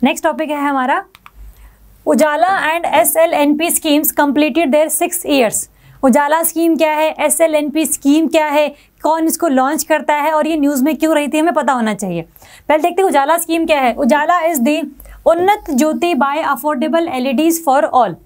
Next topic है हमारा Ujala and SLNP schemes completed their 6 years. Ujala scheme क्या है, SLNP स्कीम क्या है, कौन इसको लॉन्च करता है और ये न्यूज़ में क्यों रही थी, हमें पता होना चाहिए। पहले देखते हैं उजाला स्कीम क्या है। उजाला is the Unnat Jyoti by affordable LEDs for all.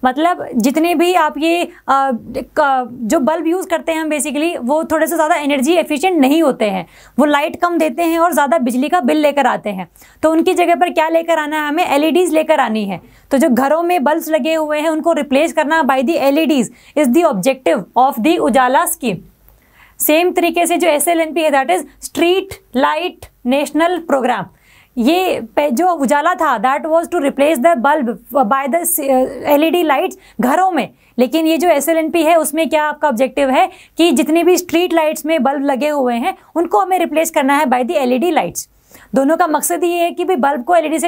मतलब जितने भी आप ये जो बल्ब यूज़ करते हैं हम बेसिकली, वो थोड़े से ज़्यादा एनर्जी एफिशिएंट नहीं होते हैं, वो लाइट कम देते हैं और ज़्यादा बिजली का बिल लेकर आते हैं। तो उनकी जगह पर क्या लेकर आना है, हमें LEDs लेकर आनी है। तो जो घरों में बल्ब्स लगे हुए हैं उनको रिप्लेस करना by the LEDs is the objective of the Ujala scheme. Same तरीके से जो SLNP है, that is street light national programme. ये जो उजाला था that was to replace the bulb by the LED lights घरों में। लेकिन ये जो SLNP है उसमें क्या आपका ऑब्जेक्टिव है कि जितनी भी स्ट्रीट लाइट्स में बल्ब लगे हुए हैं उनको हमें रिप्लेस करना है बाय द LED लाइट्स। दोनों का मकसद ये है कि भाई बल्ब को LED से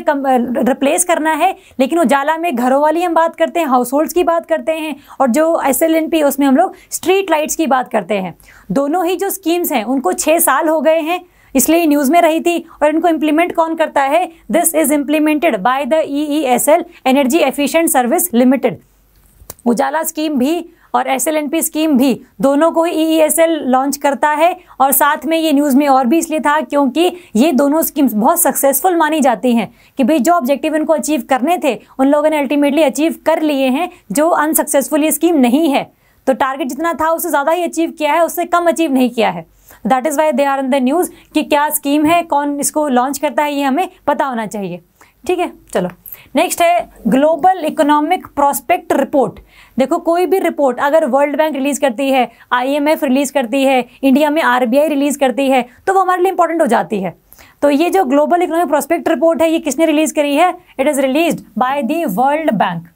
रिप्लेस करना है। लेकिन उजाला में घरों वाली हम बात करते हैं, हाउस होल्ड्स की बात करते हैं, और जो SLNP है उसमें हम लोग स्ट्रीट लाइट्स की बात करते हैं। दोनों ही जो स्कीम्स हैं उनको 6 साल हो गए हैं, इसलिए न्यूज़ में रही थी। और इनको इम्प्लीमेंट कौन करता है, this is implemented by the EESL energy efficient service limited. Ujala scheme भी और SLNP स्कीम भी दोनों को ही EESL लॉन्च करता है। और साथ में ये न्यूज़ में और भी इसलिए था क्योंकि ये दोनों स्कीम्स बहुत सक्सेसफुल मानी जाती हैं कि भाई जो ऑब्जेक्टिव इनको अचीव करने थे उन लोगों ने अल्टीमेटली अचीव कर लिए हैं, जो अनसक्सेसफुल ये स्कीम नहीं है। तो टारगेट जितना था उससे ज़्यादा ही अचीव किया है, उससे कम अचीव नहीं किया है। That is why they are in the news कि क्या स्कीम है, कौन इसको लॉन्च करता है, ये हमें पता होना चाहिए। ठीक है, चलो नेक्स्ट है ग्लोबल इकोनॉमिक प्रोस्पेक्ट रिपोर्ट। देखो कोई भी रिपोर्ट अगर वर्ल्ड बैंक रिलीज करती है, IMF रिलीज करती है, इंडिया में RBI रिलीज करती है, तो वो हमारे लिए इंपॉर्टेंट हो जाती है। तो ये जो ग्लोबल इकोनॉमिक प्रोस्पेक्ट रिपोर्ट है ये किसने रिलीज करी है, it is released by the World Bank.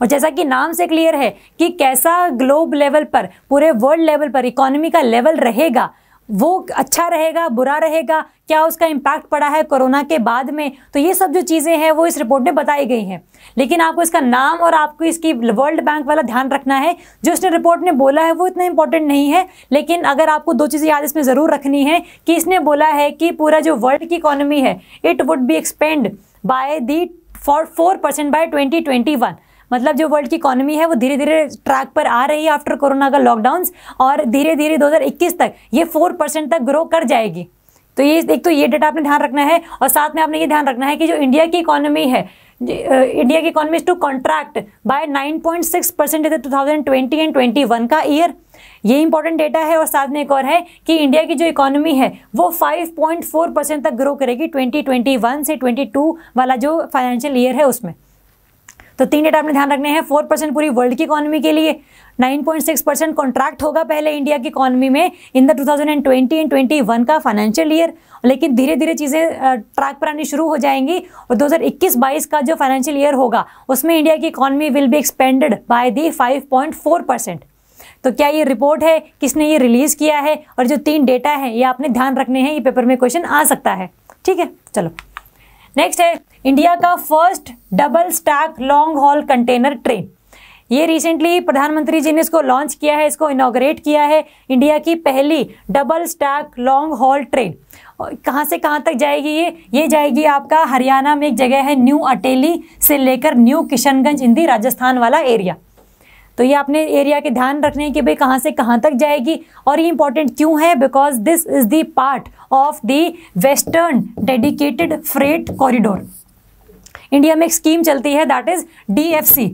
और जैसा कि नाम से क्लियर है कि कैसा ग्लोब लेवल पर, पूरे वर्ल्ड लेवल पर इकोनॉमी का लेवल रहेगा, वो अच्छा रहेगा बुरा रहेगा, क्या उसका इम्पैक्ट पड़ा है कोरोना के बाद में, तो ये सब जो चीज़ें हैं वो इस रिपोर्ट में बताई गई हैं। लेकिन आपको इसका नाम और आपको इसकी वर्ल्ड बैंक वाला ध्यान रखना है। जो इसने रिपोर्ट ने बोला है वो इतना इंपॉर्टेंट नहीं है, लेकिन अगर आपको 2 चीज़ें याद इसमें ज़रूर रखनी है कि इसने बोला है कि पूरा जो वर्ल्ड की इकोनॉमी है it would be expand by the 4% by 2021। मतलब जो वर्ल्ड की इकोनॉमी है वो धीरे धीरे ट्रैक पर आ रही है आफ्टर कोरोना का लॉकडाउन्स, और धीरे धीरे 2021 तक ये 4% तक ग्रो कर जाएगी। तो ये एक तो ये डेटा आपने ध्यान रखना है। और साथ में आपने ये ध्यान रखना है कि जो इंडिया की इकोनॉमी है, इंडिया की economy is to contract by 9.6% in 2020 and 21 का ईयर। ये इंपॉर्टेंट डेटा है। और साथ में एक और है कि इंडिया की जो इकोनॉमी है वो 5.4% तक ग्रो करेगी 2021 से 22 वाला जो फाइनेंशियल ईयर है उसमें। तो 3 डेटा आपने ध्यान रखने हैं। 4% पूरी वर्ल्ड की इकोनॉमी के लिए, 9.6% कॉन्ट्रैक्ट होगा पहले इंडिया की इकोनॉमी में इन द 2020 एंड 21 का फाइनेंशियल ईयर। लेकिन धीरे धीरे चीज़ें ट्रैक पर आनी शुरू हो जाएंगी और 2021-22 का जो फाइनेंशियल ईयर होगा उसमें इंडिया की economy will be expanded by the 5.4%। तो क्या ये रिपोर्ट है, किसने ये रिलीज़ किया है, और जो 3 डेटा है ये आपने ध्यान रखने हैं, ये पेपर में क्वेश्चन आ सकता है। ठीक है, चलो नेक्स्ट है इंडिया का first double stack long haul container train. ये रिसेंटली प्रधानमंत्री जी ने इसको लॉन्च किया है, इसको इनॉग्रेट किया है। इंडिया की पहली double stack long haul train कहाँ से कहाँ तक जाएगी ये जाएगी आपका हरियाणा में एक जगह है न्यू अटेली से लेकर न्यू किशनगंज इन दी राजस्थान वाला एरिया। तो ये आपने एरिया के ध्यान रखने हैं कि भाई कहाँ से कहाँ तक जाएगी। और ये इंपॉर्टेंट क्यों है, because this is the part of the western dedicated freight corridor. India में एक स्कीम चलती है that is DFC,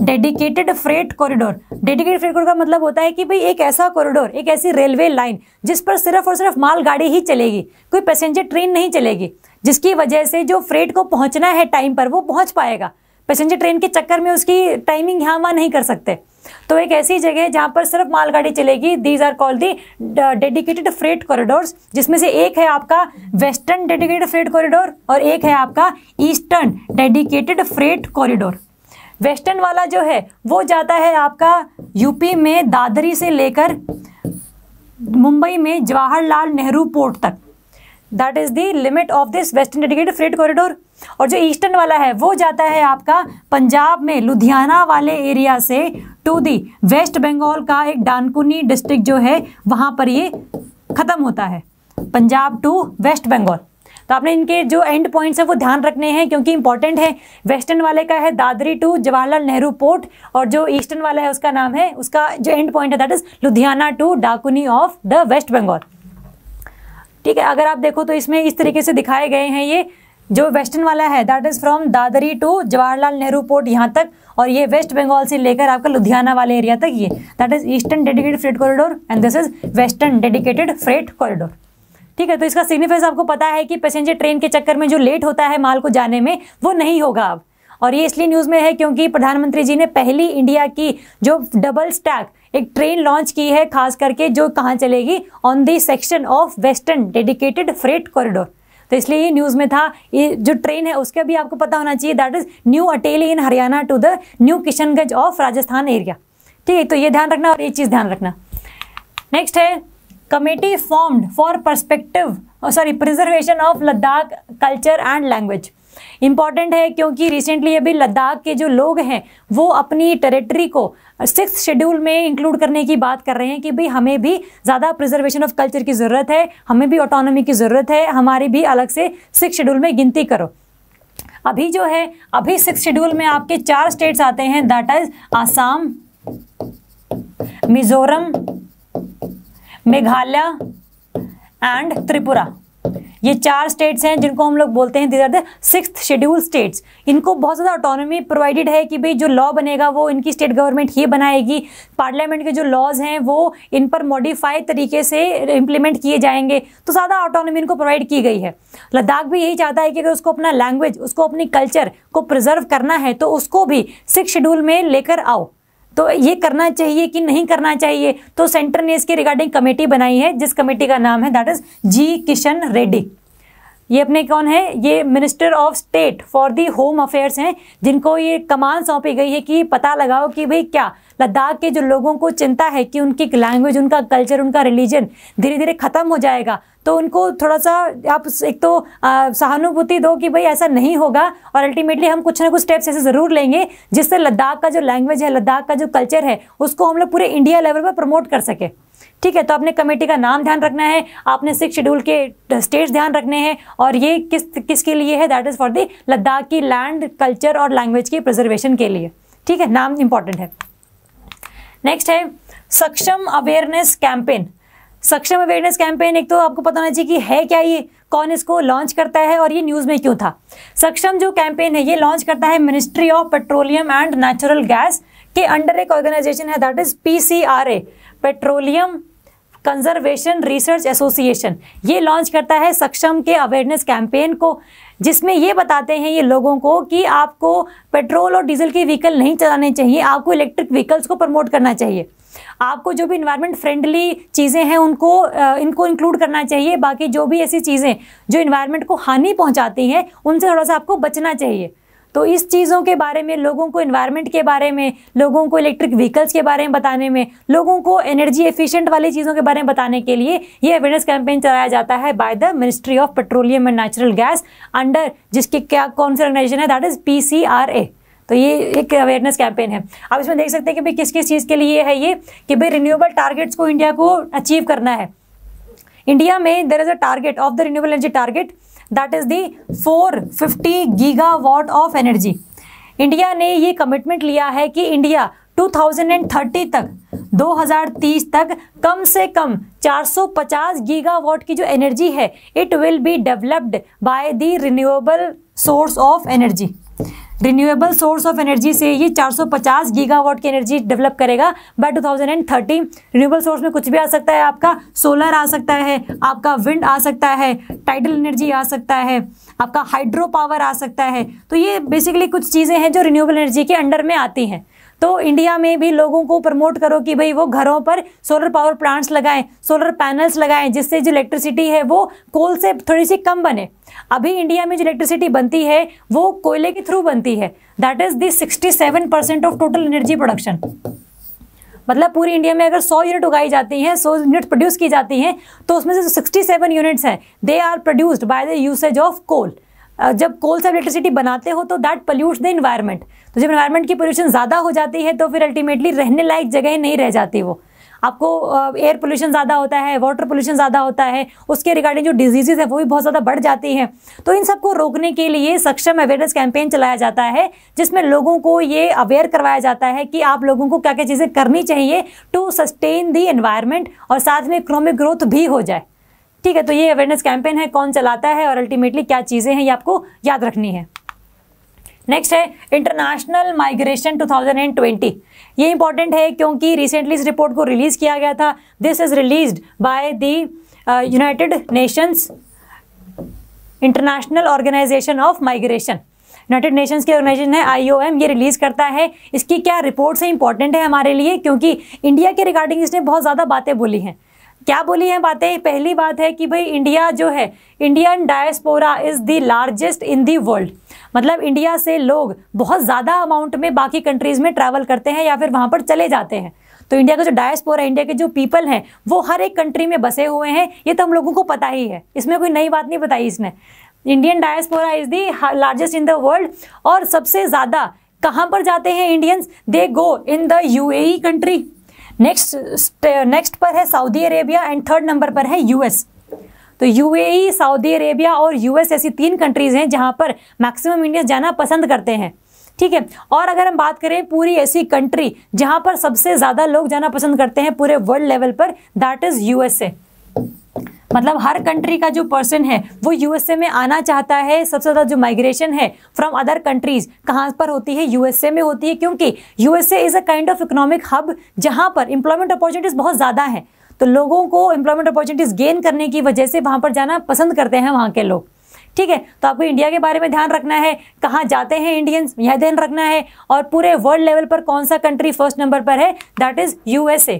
dedicated freight corridor. Dedicated freight corridor का मतलब होता है कि भाई एक ऐसा कॉरिडोर, एक ऐसी रेलवे लाइन जिस पर सिर्फ और सिर्फ मालगाड़ी ही चलेगी, कोई पैसेंजर ट्रेन नहीं चलेगी, जिसकी वजह से जो फ्रेट को पहुंचना है टाइम पर वो पहुंच पाएगा। पैसेंजर ट्रेन के चक्कर में उसकी टाइमिंग यहाँ वहाँ नहीं कर सकते। तो एक ऐसी जगह है जहाँ पर सिर्फ मालगाड़ी चलेगी, these are called the dedicated freight corridors, जिसमें से एक है आपका वेस्टर्न डेडिकेटेड फ्रेट कॉरिडोर और एक है आपका eastern dedicated freight corridor. Western वाला जो है वो जाता है आपका यूपी में दादरी से लेकर मुंबई में जवाहरलाल नेहरू पोर्ट तक। That is the limit of this western dedicated freight corridor. और जो ईस्टर्न वाला है वो जाता है आपका पंजाब में लुधियाना वाले एरिया से टू दी वेस्ट बंगाल का एक डानकुनी डिस्ट्रिक्ट जो है वहाँ पर ये ख़त्म होता है, पंजाब टू वेस्ट बंगाल। तो आपने इनके जो एंड पॉइंट्स है वो ध्यान रखने हैं क्योंकि इंपॉर्टेंट है। वेस्टर्न वाले का है दादरी टू जवाहरलाल नेहरू पोर्ट, और जो ईस्टर्न वाला है उसका नाम है, उसका जो एंड पॉइंट है that is Ludhiana to Dankuni of the West Bengal. ठीक है, अगर आप देखो तो इसमें इस तरीके से दिखाए गए हैं। ये जो वेस्टर्न वाला है that is from Dadri to Jawaharlal Nehru port यहाँ तक, और ये वेस्ट बंगाल से लेकर आपका लुधियाना वाले एरिया तक, ये that is eastern dedicated freight corridor and this is western dedicated freight corridor. ठीक है, तो इसका सिग्निफिकेंस आपको पता है कि पैसेंजर ट्रेन के चक्कर में जो लेट होता है माल को जाने में वो नहीं होगा अब। और ये इसलिए न्यूज़ में है क्योंकि प्रधानमंत्री जी ने पहली इंडिया की जो डबल स्टैक एक ट्रेन लॉन्च की है, खास करके जो कहाँ चलेगी, on the section of western dedicated freight corridor. तो इसलिए ये न्यूज़ में था। ये जो ट्रेन है उसका भी आपको पता होना चाहिए, that is new Ateli in Haryana to the new Kishanganj of Rajasthan area. ठीक है, तो ये ध्यान रखना और ये चीज़ ध्यान रखना। नेक्स्ट है committee formed for preservation of Ladakh culture and language. Important है क्योंकि रिसेंटली अभी लद्दाख के जो लोग हैं वो अपनी टेरिटरी को 6th शेड्यूल में इंक्लूड करने की बात कर रहे हैं कि भाई हमें भी ज़्यादा प्रिजर्वेशन ऑफ कल्चर की ज़रूरत है, हमें भी ऑटोनॉमी की ज़रूरत है, हमारी भी अलग से 6th शेड्यूल में गिनती करो। अभी जो है, अभी 6th शेड्यूल में आपके 4 स्टेट्स आते हैं, that is Assam, Mizoram, Meghalaya and Tripura. ये 4 स्टेट्स हैं जिनको हम लोग बोलते हैं these are the 6th schedule states. इनको बहुत ज़्यादा ऑटोनॉमी प्रोवाइडेड है कि भाई जो लॉ बनेगा वो इनकी स्टेट गवर्नमेंट ही बनाएगी। पार्लियामेंट के जो लॉज हैं वो इन पर मॉडिफाइड तरीके से इम्प्लीमेंट किए जाएंगे, तो ज़्यादा ऑटोनॉमी इनको प्रोवाइड की गई है। लद्दाख भी यही चाहता है कि अगर उसको अपना लैंग्वेज, उसको अपनी कल्चर को प्रिजर्व करना है तो उसको भी 6th शेड्यूल में लेकर आओ। तो ये करना चाहिए कि नहीं करना चाहिए, तो सेंटर ने इसके रिगार्डिंग कमेटी बनाई है जिस कमेटी का नाम है दैट इज जी किशन रेड्डी। ये अपने कौन है, ये minister of state for the home affairs हैं, जिनको ये कमान सौंपी गई है कि पता लगाओ कि भाई क्या लद्दाख के जो लोगों को चिंता है कि उनकी लैंग्वेज, उनका कल्चर, उनका रिलीजन धीरे धीरे खत्म हो जाएगा, तो उनको थोड़ा सा आप एक तो सहानुभूति दो कि भाई ऐसा नहीं होगा, और अल्टीमेटली हम कुछ ना कुछ स्टेप्स ऐसे ज़रूर लेंगे जिससे लद्दाख का जो लैंग्वेज है, लद्दाख का जो कल्चर है, उसको हम लोग पूरे इंडिया लेवल पर प्रमोट कर सके। ठीक है, तो आपने कमेटी का नाम ध्यान रखना है, आपने 6th शेड्यूल के स्टेट्स ध्यान रखने हैं, और ये किसके लिए है, that is for the Ladakh की लैंड, कल्चर और लैंग्वेज की प्रिजर्वेशन के लिए। ठीक है, नाम इंपॉर्टेंट है। नेक्स्ट है सक्षम अवेयरनेस कैंपेन। सक्षम अवेयरनेस कैंपेन, एक तो आपको पता होना चाहिए कि है क्या ये, कौन इसको लॉन्च करता है और ये न्यूज़ में क्यों था। सक्षम जो कैंपेन है ये लॉन्च करता है ministry of petroleum and natural gas के अंडर एक ऑर्गेनाइजेशन है that is PCRA, petroleum conservation research association. ये लॉन्च करता है सक्षम के अवेयरनेस कैंपेन को, जिसमें ये बताते हैं ये लोगों को कि आपको पेट्रोल और डीजल के व्हीकल नहीं चलाने चाहिए, आपको इलेक्ट्रिक व्हीकल्स को प्रमोट करना चाहिए, आपको जो भी इन्वायरमेंट फ्रेंडली चीज़ें हैं इनको इंक्लूड करना चाहिए, बाकी जो भी ऐसी चीज़ें जो इन्वायरमेंट को हानि पहुंचाती हैं उनसे थोड़ा सा आपको बचना चाहिए। तो इस चीज़ों के बारे में, लोगों को इन्वायरमेंट के बारे में, लोगों को इलेक्ट्रिक व्हीकल्स के बारे में बताने में, लोगों को एनर्जी एफिशिएंट वाली चीज़ों के बारे में बताने के लिए ये अवेयरनेस कैंपेन चलाया जाता है by the ministry of petroleum and natural gas, under जिसके कौन सी ऑर्गेनाइजेशन है दैट इज PCRA। तो ये एक अवेयरनेस कैंपेन है। आप इसमें देख सकते हैं कि भाई किस किस चीज़ के लिए है ये, कि भाई रिन्यूएबल टारगेट्स को इंडिया को अचीव करना है। इंडिया में there is a target of the renewable energy target that is the 450 gigawatt of energy. India ने ये कमिटमेंट लिया है कि इंडिया 2030 तक, 2030 तक कम से कम 450 गीगावाट की जो एनर्जी है it will be developed by the renewable source of energy. Renewable source of energy से ये 450 गीगावाट की एनर्जी डेवलप करेगा बाय 2030। रिन्यूएबल सोर्स में कुछ भी आ सकता है, आपका सोलर आ सकता है, आपका विंड आ सकता है, टाइडल एनर्जी आ सकता है, आपका हाइड्रो पावर आ सकता है। तो ये बेसिकली कुछ चीज़ें हैं जो रिन्यूएबल एनर्जी के अंडर में आती हैं। तो इंडिया में भी लोगों को प्रमोट करो कि भाई वो घरों पर सोलर पावर प्लांट्स लगाएं, सोलर पैनल्स लगाएं, जिससे जो इलेक्ट्रिसिटी है वो कोल से थोड़ी सी कम बने। अभी इंडिया में जो इलेक्ट्रिसिटी बनती है वो कोयले के थ्रू बनती है, that is the 67% of total energy production. मतलब पूरी इंडिया में अगर 100 यूनिट उगाई जाती हैं, 100 यूनिट प्रोड्यूस की जाती हैं, तो उसमें से 67 यूनिट्स हैं they are produced by the usage of coal. जब कोल से इलेक्ट्रिसिटी बनाते हो तो दैट पोल्यूट्स द इन्वायरमेंट। तो जब इन्वायरमेंट की पोल्यूशन ज़्यादा हो जाती है तो फिर अल्टीमेटली रहने लायक जगह नहीं रह जाती वो। आपको एयर पोल्यूशन ज़्यादा होता है, वाटर पोल्यूशन ज़्यादा होता है, उसके रिगार्डिंग जो डिजीजेज है वो भी बहुत ज़्यादा बढ़ जाती हैं। तो इन सबको रोकने के लिए सक्षम अवेयरनेस कैंपेन चलाया जाता है, जिसमें लोगों को ये अवेयर करवाया जाता है कि आप लोगों को क्या क्या चीज़ें करनी चाहिए टू सस्टेन दी एनवायरनमेंट, और साथ में इकोनॉमिक ग्रोथ भी हो जाए। ठीक है, तो ये अवेयरनेस कैंपेन है, कौन चलाता है और अल्टीमेटली क्या चीज़ें हैं, ये आपको याद रखनी है। नेक्स्ट है इंटरनेशनल माइग्रेशन 2020। ये इंपॉर्टेंट है क्योंकि रिसेंटली इस रिपोर्ट को रिलीज किया गया था। This is released by the United Nations International Organisation of Migration. United Nations की ऑर्गेनाइजेशन है IOM, ये रिलीज करता है। इसकी क्या रिपोर्ट से इंपॉर्टेंट है हमारे लिए, क्योंकि इंडिया के रिगार्डिंग इसने बहुत ज़्यादा बातें बोली हैं। क्या बोली हैं बातें? पहली बात है कि भाई इंडिया जो है, Indian diaspora is the largest in the world. मतलब इंडिया से लोग बहुत ज़्यादा अमाउंट में बाकी कंट्रीज़ में ट्रैवल करते हैं या फिर वहाँ पर चले जाते हैं। तो इंडिया का जो डायस्पोरा है, इंडिया के जो पीपल हैं, वो हर एक कंट्री में बसे हुए हैं। ये तो हम लोगों को पता ही है, इसमें कोई नई बात नहीं बताई इसने। Indian diaspora is the largest in the world. और सबसे ज़्यादा कहाँ पर जाते हैं Indians? They go in the UAE country. Next पर है Saudi Arabia and third number पर है US। तो UAE, सऊदी अरेबिया और US ऐसी 3 कंट्रीज़ हैं जहां पर मैक्सिमम इंडियंस जाना पसंद करते हैं। ठीक है, और अगर हम बात करें पूरी ऐसी कंट्री जहां पर सबसे ज़्यादा लोग जाना पसंद करते हैं पूरे वर्ल्ड लेवल पर, दैट इज़ USA। मतलब हर कंट्री का जो पर्सन है वो USA में आना चाहता है। सबसे ज़्यादा जो माइग्रेशन है फ्रॉम अदर कंट्रीज़ कहाँ पर होती है? USA में होती है, क्योंकि USA is a kind of economic hub जहाँ पर एम्प्लॉयमेंट अपॉर्चुनिटीज़ बहुत ज़्यादा हैं। तो लोगों को एम्प्लॉयमेंट अपॉर्चुनिटीज़ गेन करने की वजह से वहाँ पर जाना पसंद करते हैं वहाँ के लोग। ठीक है, तो आपको इंडिया के बारे में ध्यान रखना है, कहाँ जाते हैं इंडियंस, यह ध्यान रखना है। और पूरे वर्ल्ड लेवल पर कौन सा कंट्री फर्स्ट नंबर पर है? That is USA।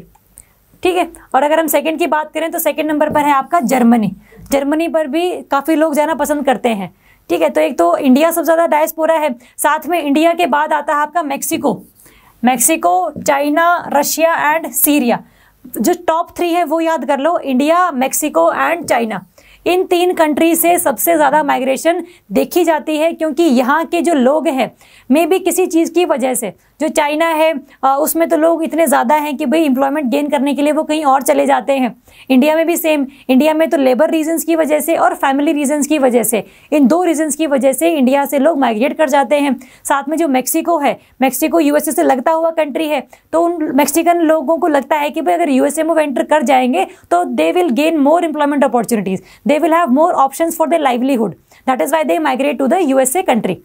ठीक है, और अगर हम सेकंड की बात करें तो सेकंड नंबर पर है आपका जर्मनी। जर्मनी पर भी काफ़ी लोग जाना पसंद करते हैं। ठीक है, तो एक तो इंडिया सबसे ज़्यादा डायस्पोरा है, साथ में इंडिया के बाद आता है आपका Mexico, China, Russia and Syria. जो टॉप 3 है वो याद कर लो, इंडिया, मैक्सिको एंड चाइना। इन 3 कंट्री से सबसे ज़्यादा माइग्रेशन देखी जाती है, क्योंकि यहाँ के जो लोग हैं मे भी किसी चीज़ की वजह से, जो चाइना है उसमें तो लोग इतने ज़्यादा हैं कि भाई एम्प्लॉयमेंट गेन करने के लिए वो कहीं और चले जाते हैं। इंडिया में भी सेम, इंडिया में तो लेबर रीजंस की वजह से और फैमिली रीजंस की वजह से, इन 2 रीजंस की वजह से इंडिया से लोग माइग्रेट कर जाते हैं। साथ में जो मैक्सिको है, मैक्सिको USA से लगता हुआ कंट्री है, तो उन मैक्सिकन लोगों को लगता है कि भाई अगर USA में वो एंटर कर जाएंगे तो they will gain more employment opportunities, they will have more options for their livelihood, that is why they migrate to the USA country.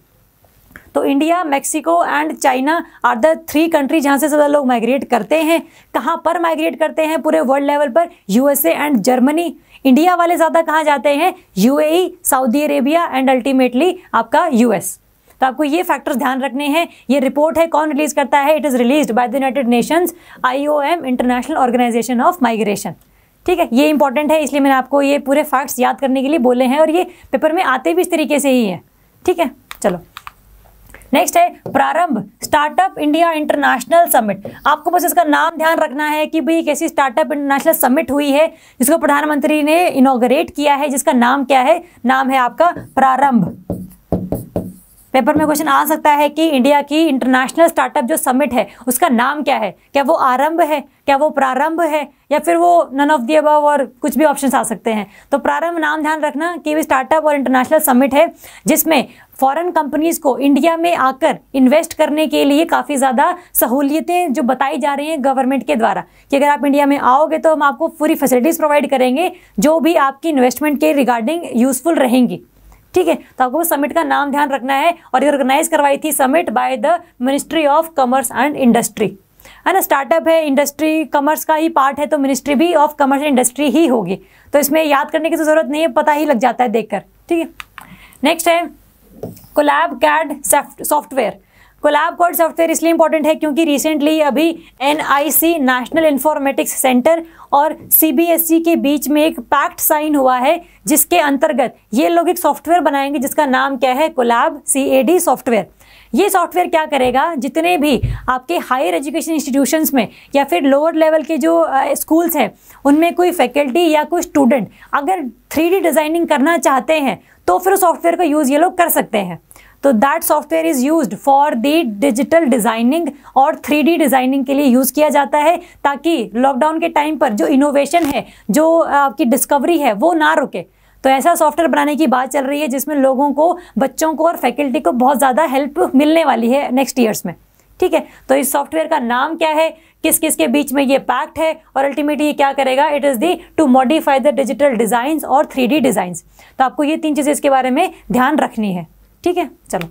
तो India, Mexico and China are the 3 country जहाँ से ज़्यादा लोग migrate करते हैं। कहाँ पर migrate करते हैं पूरे वर्ल्ड लेवल पर? USA and Germany. इंडिया वाले ज़्यादा कहाँ जाते हैं? UAE, Saudi Arabia and ultimately आपका US। तो आपको ये फैक्टर्स ध्यान रखने हैं। ये रिपोर्ट है, कौन रिलीज करता है? It is released by the United Nations IOM, International Organisation of Migration. ठीक है, ये इंपॉर्टेंट है, इसलिए मैंने आपको ये पूरे फैक्ट्स याद करने के लिए बोले हैं, और ये पेपर में आते भी इस तरीके से ही हैं। ठीक है, चलो नेक्स्ट है प्रारंभ, स्टार्टअप इंडिया इंटरनेशनल समिट। आपको बस इसका नाम ध्यान रखना है कि भाई कैसी स्टार्टअप इंटरनेशनल समिट हुई है, जिसको प्रधानमंत्री ने इनॉग्रेट किया है, जिसका नाम क्या है? नाम है आपका प्रारंभ। पेपर में क्वेश्चन आ सकता है कि इंडिया की इंटरनेशनल स्टार्टअप जो समिट है उसका नाम क्या है? क्या वो आरंभ है, क्या वो प्रारंभ है, या फिर वो नन ऑफ दी अबव, और कुछ भी ऑप्शंस आ सकते हैं। तो प्रारंभ नाम ध्यान रखना कि वो स्टार्टअप और इंटरनेशनल समिट है, जिसमें फॉरेन कंपनीज को इंडिया में आकर इन्वेस्ट करने के लिए काफ़ी ज़्यादा सहूलियतें जो बताई जा रही हैं गवर्नमेंट के द्वारा, कि अगर आप इंडिया में आओगे तो हम आपको पूरी फैसिलिटीज़ प्रोवाइड करेंगे जो भी आपकी इन्वेस्टमेंट के रिगार्डिंग यूजफुल रहेंगी। ठीक है, तो आपको समिट का नाम ध्यान रखना है। और ये ऑर्गेनाइज करवाई थी summit by the ministry of commerce and industry, है ना। स्टार्टअप है, इंडस्ट्री कॉमर्स का ही पार्ट है, तो मिनिस्ट्री भी ऑफ कॉमर्स एंड इंडस्ट्री ही होगी। तो इसमें याद करने की तो जरूरत नहीं है, पता ही लग जाता है देखकर। ठीक है, नेक्स्ट है collab CAD software. Collab CAD software इसलिए इंपॉर्टेंट है क्योंकि रिसेंटली अभी NIC नेशनल इंफॉर्मेटिक्स सेंटर और CBSE के बीच में एक पैक्ट साइन हुआ है, जिसके अंतर्गत ये लोग एक सॉफ्टवेयर बनाएंगे जिसका नाम क्या है? Collab CAD software. ये सॉफ्टवेयर क्या करेगा? जितने भी आपके हायर एजुकेशन इंस्टीट्यूशंस में या फिर लोअर लेवल के जो स्कूल्स हैं, उनमें कोई फैकल्टी या कोई स्टूडेंट अगर 3D डिज़ाइनिंग करना चाहते हैं तो फिर सॉफ्टवेयर का यूज़ ये लोग कर सकते हैं। तो that software is used for the digital designing और 3D डिज़ाइनिंग के लिए यूज़ किया जाता है, ताकि लॉकडाउन के टाइम पर जो इनोवेशन है, जो आपकी डिस्कवरी है, वो ना रुके। तो ऐसा सॉफ्टवेयर बनाने की बात चल रही है जिसमें लोगों को, बच्चों को और फैकल्टी को बहुत ज़्यादा हेल्प मिलने वाली है नेक्स्ट ईयर्स में। ठीक है, तो इस सॉफ्टवेयर का नाम क्या है, किस किस के बीच में ये पैक्ट है, और अल्टीमेटली ये क्या करेगा, it is the to modify the digital designs और 3D डिज़ाइंस। तो आपको ये 3 चीज़ें इसके बारे में ध्यान रखनी है। ठीक है, चलो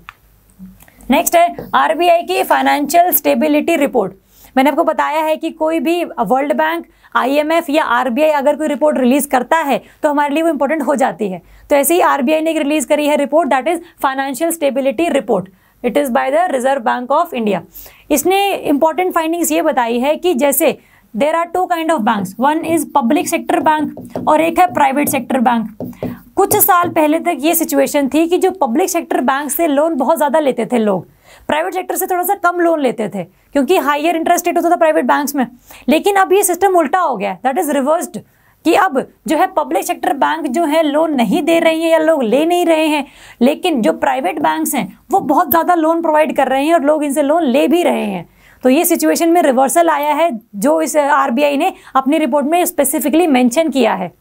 नेक्स्ट है RBI की फाइनेंशियल स्टेबिलिटी रिपोर्ट। मैंने आपको बताया है कि कोई भी वर्ल्ड बैंक, IMF या RBI अगर कोई रिपोर्ट रिलीज करता है तो हमारे लिए वो इंपॉर्टेंट हो जाती है। तो ऐसे ही RBI ने रिलीज करी है report, that is financial stability report. It is by the Reserve Bank of India. इसने इंपॉर्टेंट फाइंडिंग्स ये बताई है कि जैसे there are 2 kind of banks, one is public sector bank और एक है प्राइवेट सेक्टर बैंक। कुछ साल पहले तक ये सिचुएशन थी कि जो पब्लिक सेक्टर बैंक से लोन बहुत ज़्यादा लेते थे लोग, प्राइवेट सेक्टर से थोड़ा सा कम लोन लेते थे क्योंकि हायर इंटरेस्ट रेट होता था प्राइवेट बैंक्स में। लेकिन अब ये सिस्टम उल्टा हो गया, दैट इज रिवर्स्ड, कि अब जो है पब्लिक सेक्टर बैंक जो है लोन नहीं दे रही हैं या लोग ले नहीं रहे हैं, लेकिन जो प्राइवेट बैंक्स हैं वो बहुत ज़्यादा लोन प्रोवाइड कर रहे हैं और लोग इनसे लोन ले भी रहे हैं। तो ये सिचुएशन में रिवर्सल आया है जो इस RBI ने अपनी रिपोर्ट में स्पेसिफिकली मेंशन किया है।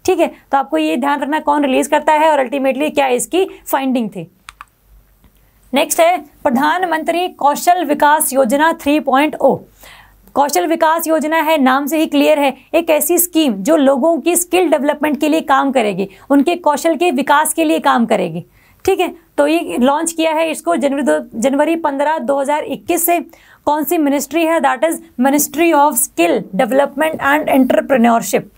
ठीक है, तो आपको ये ध्यान रखना कौन रिलीज करता है और अल्टीमेटली क्या इसकी फाइंडिंग थी। नेक्स्ट है प्रधानमंत्री कौशल विकास योजना 3.0। कौशल विकास योजना है, नाम से ही क्लियर है, एक ऐसी स्कीम जो लोगों की स्किल डेवलपमेंट के लिए काम करेगी, उनके कौशल के विकास के लिए काम करेगी। ठीक है, तो ये लॉन्च किया है इसको जनवरी 15, 2021 से। कौन सी मिनिस्ट्री है, that is ministry of skill development and entrepreneurship.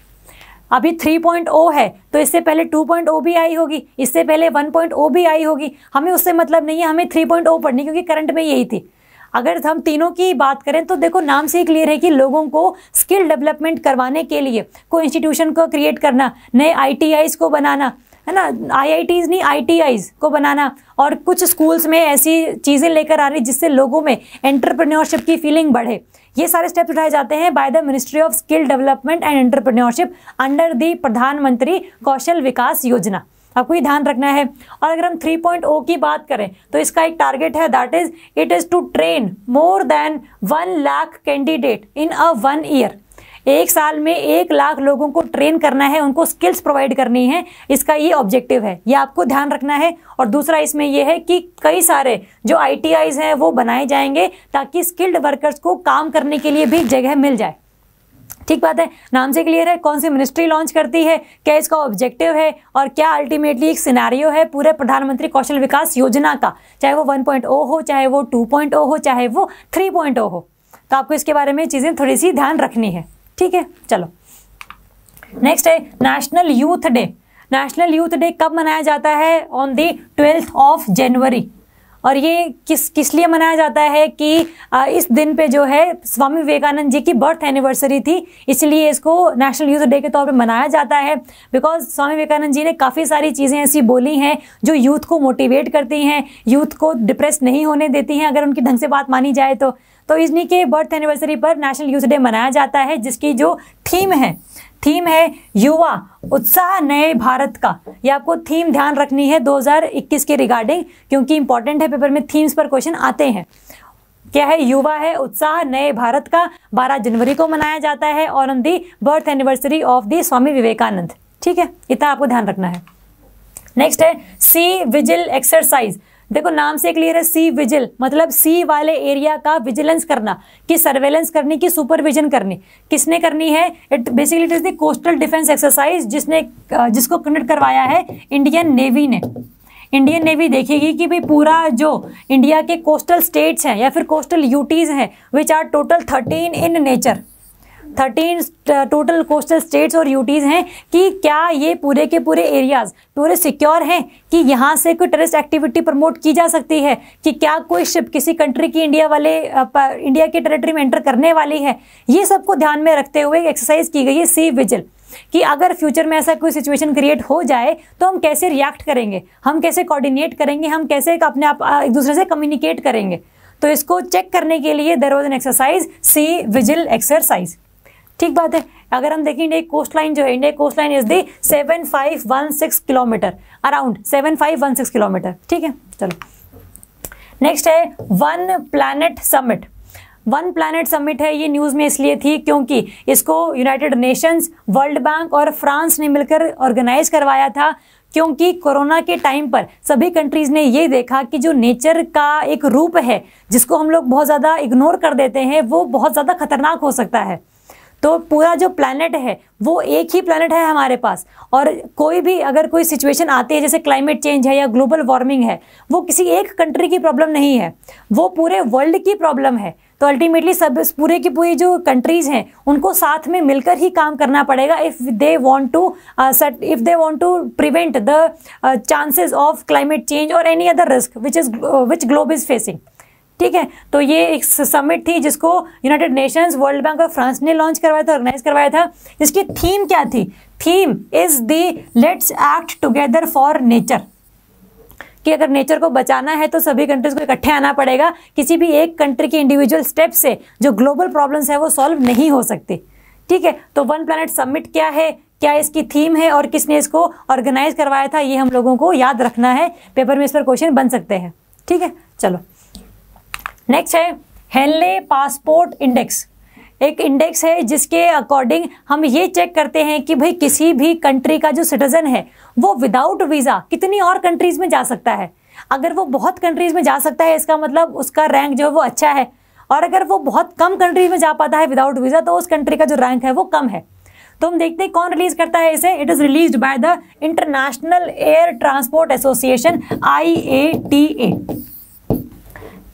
अभी 3.0 है, तो इससे पहले 2.0 भी आई होगी, इससे पहले 1.0 भी आई होगी। हमें उससे मतलब नहीं है, हमें 3.0 पढ़नी, क्योंकि करंट में यही थी। अगर हम तीनों की बात करें तो देखो नाम से ही क्लियर है कि लोगों को स्किल डेवलपमेंट करवाने के लिए कोई इंस्टीट्यूशन को क्रिएट करना, नए ITIs को बनाना, है ना, IITs नहीं ITIs को बनाना, और कुछ स्कूल्स में ऐसी चीज़ें लेकर आ रही जिससे लोगों में एंटरप्रेन्योरशिप की फीलिंग बढ़े। ये सारे स्टेप्स उठाए जाते हैं by the ministry of skill development and entrepreneurship under the प्रधानमंत्री कौशल विकास योजना। आपको ये ध्यान रखना है। और अगर हम 3.0 की बात करें तो इसका एक टारगेट है, that is it is to train more than 1 lakh candidate in a 1 year. एक साल में 1 लाख लोगों को ट्रेन करना है, उनको स्किल्स प्रोवाइड करनी है, इसका ये ऑब्जेक्टिव है, ये आपको ध्यान रखना है। और दूसरा इसमें ये है कि कई सारे जो ITIs हैं वो बनाए जाएंगे ताकि स्किल्ड वर्कर्स को काम करने के लिए भी जगह मिल जाए। ठीक बात है, नाम से क्लियर है कौन सी मिनिस्ट्री लॉन्च करती है, क्या इसका ऑब्जेक्टिव है और क्या अल्टीमेटली एक सिनेरियो है पूरे प्रधानमंत्री कौशल विकास योजना का, चाहे वो 1.0 हो, चाहे वो 2.0 हो, चाहे वो 3.0 हो। तो आपको इसके बारे में चीज़ें थोड़ी सी ध्यान रखनी है। ठीक है, चलो नेक्स्ट है national youth day. National youth day कब मनाया जाता है, on the 12th of January. और ये किस लिए मनाया जाता है कि इस दिन पे जो है स्वामी विवेकानंद जी की बर्थ एनिवर्सरी थी, इसलिए इसको नेशनल यूथ डे के तौर पे मनाया जाता है। बिकॉज स्वामी विवेकानंद जी ने काफ़ी सारी चीज़ें ऐसी बोली हैं जो यूथ को मोटिवेट करती हैं, यूथ को डिप्रेस नहीं होने देती हैं अगर उनकी ढंग से बात मानी जाए तो इन्हीं के बर्थ एनिवर्सरी पर नेशनल यूथ डे मनाया जाता है, जिसकी जो थीम है युवा उत्साह नए भारत का। ये आपको थीम ध्यान रखनी है 2021 के रिगार्डिंग, क्योंकि इंपॉर्टेंट है, पेपर में थीम्स पर क्वेश्चन आते हैं। क्या है, युवा है उत्साह नए भारत का, 12 जनवरी को मनाया जाता है और on the birth anniversary of the Swami Vivekananda. ठीक है, इतना आपको ध्यान रखना है। नेक्स्ट है सी विजिल एक्सरसाइज। देखो नाम से क्लियर है, सी विजिल मतलब सी वाले एरिया का विजिलेंस करना, कि सर्वेलेंस करनी, की सुपरविजन करनी। किसने करनी है, it basically it is the coastal defence exercise, जिसको कंडक्ट करवाया है इंडियन नेवी ने। इंडियन नेवी देखेगी कि भाई पूरा जो इंडिया के कोस्टल स्टेट्स हैं या फिर कोस्टल यूटीज हैं, which are total 13 in nature, 13 total coastal states और यूटीज हैं, कि क्या ये पूरे के पूरे एरियाज पूरे सिक्योर हैं, कि यहाँ से कोई टेररिस्ट एक्टिविटी प्रमोट की जा सकती है, कि क्या कोई शिप किसी कंट्री की इंडिया के टेरिटरी में एंटर करने वाली है। ये सबको ध्यान में रखते हुए एक्सरसाइज की गई है सी विजिल, कि अगर फ्यूचर में ऐसा कोई सिचुएशन क्रिएट हो जाए तो हम कैसे रिएक्ट करेंगे, हम कैसे कोऑर्डिनेट करेंगे, हम कैसे अपने आप एक दूसरे से कम्युनिकेट करेंगे। तो इसको चेक करने के लिए there was an exercise sea vigil exercise. ठीक बात है। अगर हम देखें इंडिया कोस्ट लाइन जो है, India coast line is the 7516 kilometre, around 7516 kilometre. ठीक है, चलो नेक्स्ट है one planet summit. One planet summit है, ये न्यूज़ में इसलिए थी क्योंकि इसको यूनाइटेड नेशंस, वर्ल्ड बैंक और फ्रांस ने मिलकर ऑर्गेनाइज करवाया था, क्योंकि कोरोना के टाइम पर सभी कंट्रीज़ ने ये देखा कि जो नेचर का एक रूप है जिसको हम लोग बहुत ज़्यादा इग्नोर कर देते हैं, वो बहुत ज़्यादा खतरनाक हो सकता है। तो पूरा जो प्लैनेट है वो एक ही प्लैनेट है हमारे पास, और कोई भी अगर कोई सिचुएशन आती है जैसे क्लाइमेट चेंज है या ग्लोबल वार्मिंग है, वो किसी एक कंट्री की प्रॉब्लम नहीं है, वो पूरे वर्ल्ड की प्रॉब्लम है। तो अल्टीमेटली सब पूरे की पूरी जो कंट्रीज़ हैं उनको साथ में मिलकर ही काम करना पड़ेगा if they want to prevent the chances of climate change और any other risk which globe is facing. ठीक है, तो ये एक समिट थी जिसको यूनाइटेड नेशंस, वर्ल्ड बैंक और फ्रांस ने लॉन्च करवाया था, ऑर्गेनाइज करवाया था। जिसकी थीम क्या थी? Theme is the let's act together for nature, कि अगर नेचर को बचाना है तो सभी कंट्रीज को इकट्ठे आना पड़ेगा। किसी भी एक कंट्री के इंडिविजुअल स्टेप से जो ग्लोबल प्रॉब्लम्स है वो सॉल्व नहीं हो सकती। ठीक है, तो वन प्लैनेट समिट क्या है, क्या इसकी थीम है और किसने इसको ऑर्गेनाइज करवाया था, ये हम लोगों को याद रखना है। पेपर में इस पर क्वेश्चन बन सकते हैं। ठीक है, चलो नेक्स्ट है हेनले पासपोर्ट इंडेक्स। एक इंडेक्स है जिसके अकॉर्डिंग हम ये चेक करते हैं कि भाई किसी भी कंट्री का जो सिटीजन है वो विदाउट वीज़ा कितनी और कंट्रीज़ में जा सकता है। अगर वो बहुत कंट्रीज़ में जा सकता है इसका मतलब उसका रैंक जो है वो अच्छा है, और अगर वो बहुत कम कंट्रीज में जा पाता है विदाउट वीज़ा तो उस कंट्री का जो रैंक है वो कम है। तो हम देखते हैं कौन रिलीज करता है इसे। It is released by the international air transport association IATA।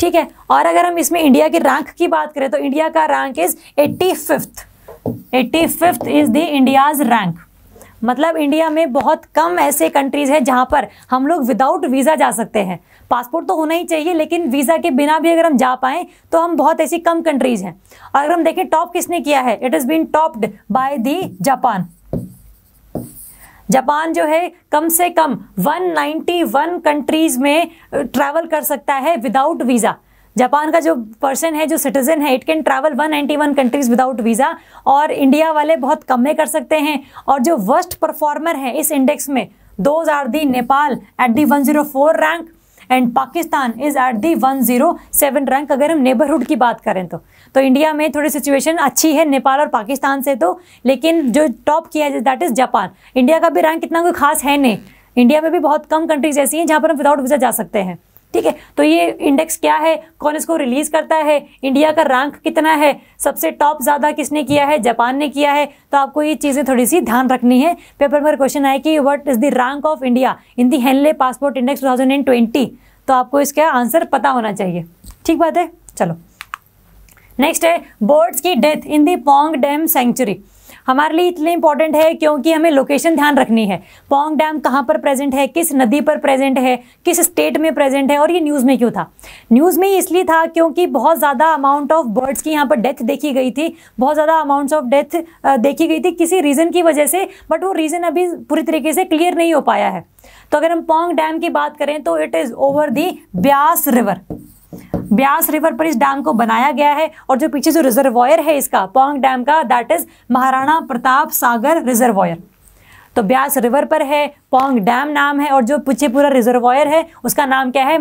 ठीक है, और अगर हम इसमें इंडिया के रैंक की बात करें तो इंडिया का rank is 85th is the India's rank. मतलब इंडिया में बहुत कम ऐसे कंट्रीज हैं जहां पर हम लोग विदाउट वीज़ा जा सकते हैं। पासपोर्ट तो होना ही चाहिए, लेकिन वीज़ा के बिना भी अगर हम जा पाएँ तो हम बहुत ऐसी कम कंट्रीज हैं। और अगर हम देखें टॉप किसने किया है, it is been topped by the Japan. Japan जो है कम से कम 191 कंट्रीज में ट्रैवल कर सकता है विदाउट वीज़ा। जापान का जो पर्सन है, जो सिटीजन है, it can travel 191 countries without visa, और इंडिया वाले बहुत कम में कर सकते हैं। और जो वर्स्ट परफॉर्मर है इस इंडेक्स में, those are the Nepal at the 104 rank and Pakistan is at the 107 rank. अगर हम नेबरहुड की बात करें तो इंडिया में थोड़ी सिचुएशन अच्छी है नेपाल और पाकिस्तान से तो, लेकिन जो टॉप किया है दैट इज़ जापान। इंडिया का भी रैंक इतना कोई खास है नहीं, इंडिया में भी बहुत कम कंट्रीज ऐसी हैं जहाँ पर हम विदाउट वीज़ा जा सकते हैं। ठीक है, तो ये इंडेक्स क्या है, कौन इसको रिलीज करता है, इंडिया का रैंक कितना है, सबसे टॉप ज़्यादा किसने किया है, जापान ने किया है। तो आपको ये चीज़ें थोड़ी सी ध्यान रखनी है। पेपर में क्वेश्चन आए कि what is the rank of India in the Henley passport index 2020, तो आपको इसका आंसर पता होना चाहिए। ठीक बात है, चलो नेक्स्ट है बर्ड्स की death in the Pong dam sanctuary. हमारे लिए इतने इंपॉर्टेंट है क्योंकि हमें लोकेशन ध्यान रखनी है। पोंग डैम कहाँ पर प्रेजेंट है, किस नदी पर प्रेजेंट है, किस स्टेट में प्रेजेंट है, और ये न्यूज़ में क्यों था। न्यूज़ में इसलिए था क्योंकि बहुत ज़्यादा अमाउंट ऑफ बर्ड्स की यहाँ पर डेथ देखी गई थी, बहुत ज़्यादा अमाउंट्स ऑफ डेथ देखी गई थी किसी रीज़न की वजह से, बट वो रीज़न अभी पूरी तरीके से क्लियर नहीं हो पाया है। तो अगर हम पोंग डैम की बात करें तो it is over the Beas river. Beas river पर इस डैम को बनाया गया है, और जो पीछे जो रिजर्वॉयर है इसका पोंग डैम का, that is Maharana Pratap Sagar reservoir. तो ब्यास रिवर पर है, पोंग डैम नाम है, और जो पीछे पूरा रिजर्वॉयर है उसका नाम क्या है,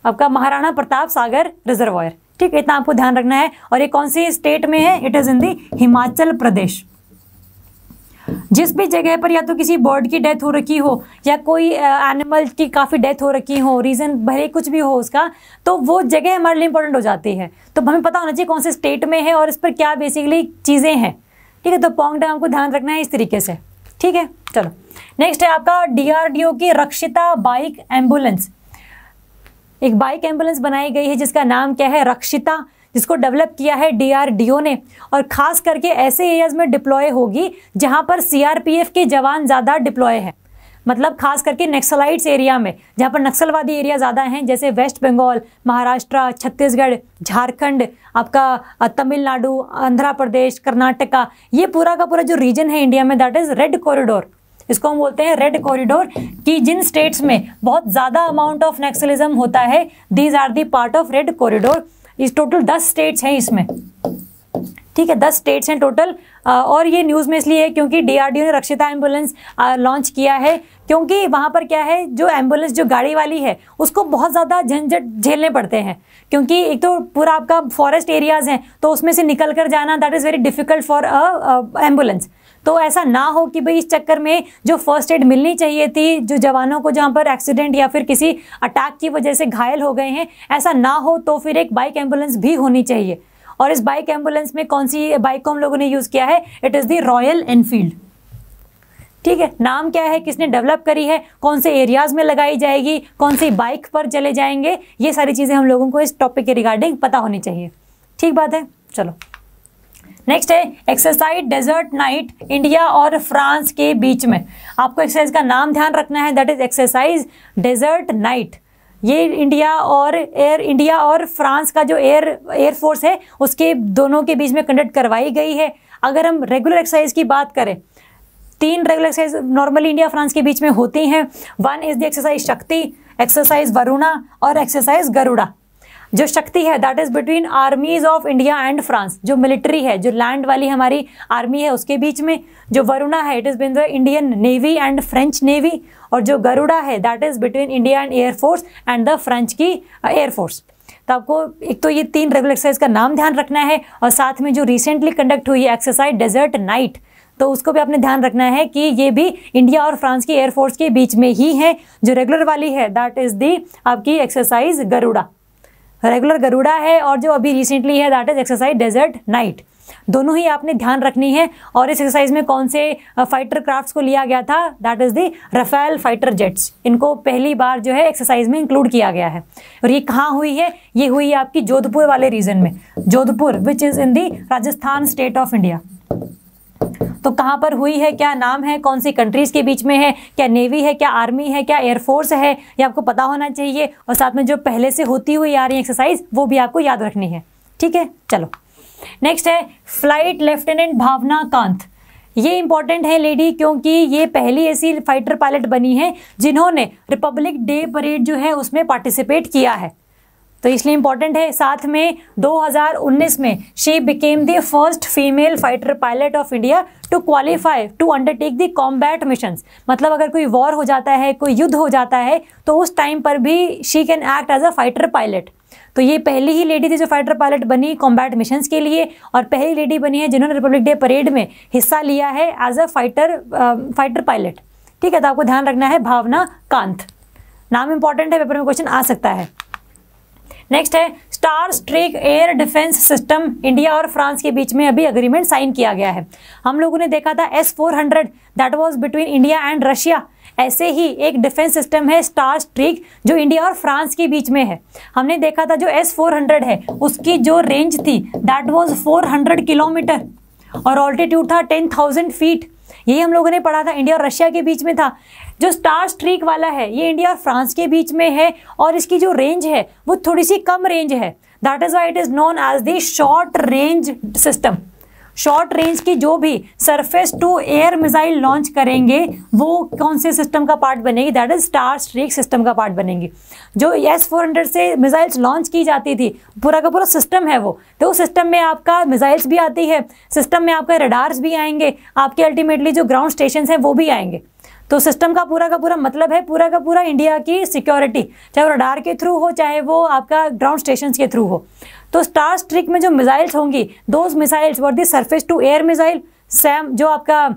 आपका महाराणा प्रताप सागर रिजर्वॉयर। ठीक है, इतना आपको ध्यान रखना है। और ये कौन सी स्टेट में है, इट इज इन दी हिमाचल प्रदेश। जिस भी जगह पर या तो किसी बर्ड की डेथ हो रखी हो या कोई एनिमल की काफ़ी डेथ हो रखी हो, रीज़न भले कुछ भी हो उसका, तो वो जगह हमारे लिए इंपॉर्टेंट हो जाती है। तो हमें पता होना चाहिए कौन से स्टेट में है और इस पर क्या बेसिकली चीज़ें हैं। ठीक है, तो पोंग डैम को ध्यान रखना है इस तरीके से। ठीक है, चलो नेक्स्ट है आपका DRDO की रक्षिता बाइक एम्बुलेंस। एक बाइक एम्बुलेंस बनाई गई है जिसका नाम क्या है, रक्षिता, जिसको डेवलप किया है DRDO ने, और खास करके ऐसे एरियाज में डिप्लॉय होगी जहां पर CRPF के जवान ज़्यादा डिप्लॉय हैं। मतलब खास करके नक्सलाइट्स एरिया में, जहां पर नक्सलवादी एरिया ज़्यादा हैं, जैसे वेस्ट बंगाल, महाराष्ट्र, छत्तीसगढ़, झारखंड, आपका तमिलनाडु, आंध्र प्रदेश, कर्नाटका, ये पूरा का पूरा जो रीजन है इंडिया में, दैट इज़ रेड कॉरिडोर। इसको हम बोलते हैं रेड कॉरिडोर, कि जिन स्टेट्स में बहुत ज़्यादा अमाउंट ऑफ नक्सलिज्म होता है, these are the part of red corridor. इस टोटल 10 स्टेट्स हैं इसमें। ठीक है, 10 स्टेट्स हैं टोटल। और ये न्यूज़ में इसलिए है क्योंकि DRDO ने रक्षिता एम्बुलेंस लॉन्च किया है, क्योंकि वहाँ पर क्या है, जो एम्बुलेंस जो गाड़ी वाली है उसको बहुत ज़्यादा झंझट झेलने पड़ते हैं, क्योंकि एक तो पूरा आपका फॉरेस्ट एरियाज़ हैं, तो उसमें से निकल कर जाना that is very difficult for ambulance. तो ऐसा ना हो कि भाई इस चक्कर में जो फर्स्ट एड मिलनी चाहिए थी, जो जवानों को जहाँ पर एक्सीडेंट या फिर किसी अटैक की वजह से घायल हो गए हैं, ऐसा ना हो, तो फिर एक बाइक एम्बुलेंस भी होनी चाहिए। और इस बाइक एम्बुलेंस में कौन सी बाइक को हम लोगों ने यूज़ किया है, it is the royal Enfield. ठीक है, नाम क्या है, किसने डेवलप करी है, कौन से एरियाज में लगाई जाएगी, कौन सी बाइक पर चले जाएंगे, ये सारी चीज़ें हम लोगों को इस टॉपिक के रिगार्डिंग पता होनी चाहिए। ठीक बात है, चलो नेक्स्ट है एक्सरसाइज डेजर्ट नाइट इंडिया और फ्रांस के बीच में। आपको एक्सरसाइज का नाम ध्यान रखना है, that is exercise desert knight. ये इंडिया और फ्रांस का जो एयरफोर्स है उसके दोनों के बीच में कंडक्ट करवाई गई है। अगर हम रेगुलर एक्सरसाइज की बात करें, 3 regular exercise normally India France के बीच में होती हैं। 1 इज द एक्सरसाइज शक्ति, एक्सरसाइज वरुणा और एक्सरसाइज गरुड़ा। जो शक्ति है that is between आर्मीज of India and France, जो मिलिट्री है, जो लैंड वाली हमारी आर्मी है उसके बीच में। जो वरुणा है it is between the Indian navy and French navy, और जो गरुड़ा है that is between India and air force and the French की एयरफोर्स। तो आपको एक तो ये 3 रेगुलर एक्सरसाइज का नाम ध्यान रखना है, और साथ में जो रिसेंटली कंडक्ट हुई है एक्सरसाइज डेजर्ट नाइट, तो उसको भी आपने ध्यान रखना है कि ये भी इंडिया और फ्रांस की एयरफोर्स के बीच में ही है। जो रेगुलर वाली है दैट इज दी आपकी एक्सरसाइज गरुड़ा, रेगुलर गरुड़ा है, और जो अभी रिसेंटली है that is exercise desert knight. दोनों ही आपने ध्यान रखनी है। और इस एक्सरसाइज में कौन से फाइटर क्राफ्ट्स को लिया गया था, that is the Rafale fighter jets. इनको पहली बार जो है एक्सरसाइज में इंक्लूड किया गया है। और ये कहाँ हुई है, ये हुई है आपकी जोधपुर वाले रीजन में, Jodhpur which is in the Rajasthan state of India. तो कहाँ पर हुई है, क्या नाम है, कौन सी कंट्रीज के बीच में है, क्या नेवी है, क्या आर्मी है, क्या एयरफोर्स है, ये आपको पता होना चाहिए। और साथ में जो पहले से होती हुई आ रही एक्सरसाइज वो भी आपको याद रखनी है। ठीक है, चलो नेक्स्ट है फ्लाइट लेफ्टिनेंट भावना कांत। ये इंपॉर्टेंट है लेडी, क्योंकि ये पहली ऐसी फाइटर पायलट बनी है जिन्होंने रिपब्लिक डे परेड जो है उसमें पार्टिसिपेट किया है, तो इसलिए इंपॉर्टेंट है। साथ में 2019 में she became the first female fighter pilot of India to qualify to undertake the combat missions. मतलब अगर कोई वॉर हो जाता है, कोई युद्ध हो जाता है, तो उस टाइम पर भी she can act as a fighter pilot. तो ये पहली ही लेडी थी जो फाइटर पायलट बनी कॉम्बैट मिशंस के लिए, और पहली लेडी बनी है जिन्होंने रिपब्लिक डे परेड में हिस्सा लिया है एज अ फाइटर पायलट। ठीक है, तो आपको ध्यान रखना है भावना कांत, नाम इंपॉर्टेंट है, पेपर में क्वेश्चन आ सकता है। नेक्स्ट है star streak air defence system. India और फ्रांस के बीच में अभी अग्रीमेंट साइन किया गया है। हम लोगों ने देखा था S-400 that was between India and Russia. ऐसे ही एक डिफेंस सिस्टम है स्टार स्ट्रीक जो इंडिया और फ्रांस के बीच में है। हमने देखा था जो S-400 है उसकी जो रेंज थी दैट वाज 400 किलोमीटर और ऑल्टीट्यूड था 10,000 फीट। यही हम लोगों ने पढ़ा था, इंडिया और रशिया के बीच में था। जो स्टार स्ट्रीक वाला है ये इंडिया और फ्रांस के बीच में है, और इसकी जो रेंज है वो थोड़ी सी कम रेंज है, that is why it is known as the short range system. Short range की जो भी surface to air missile launch करेंगे वो कौन से सिस्टम का पार्ट बनेगी, that is star streak system का पार्ट बनेगी। जो S-400 से मिसाइल्स लॉन्च की जाती थी पूरा का पूरा सिस्टम है वो, तो उस सिस्टम में आपका मिसाइल्स भी आती है, सिस्टम में आपका रडार्स भी आएंगे, आपके अल्टीमेटली जो ग्राउंड स्टेशन हैं वो भी आएंगे। तो सिस्टम का पूरा मतलब है पूरा का पूरा इंडिया की सिक्योरिटी, चाहे वो रडार के थ्रू हो चाहे वो आपका ग्राउंड स्टेशन के थ्रू हो। तो स्टार स्ट्रीक में जो मिसाइल्स होंगी those missiles were the surface to air missile. SAM जो आपका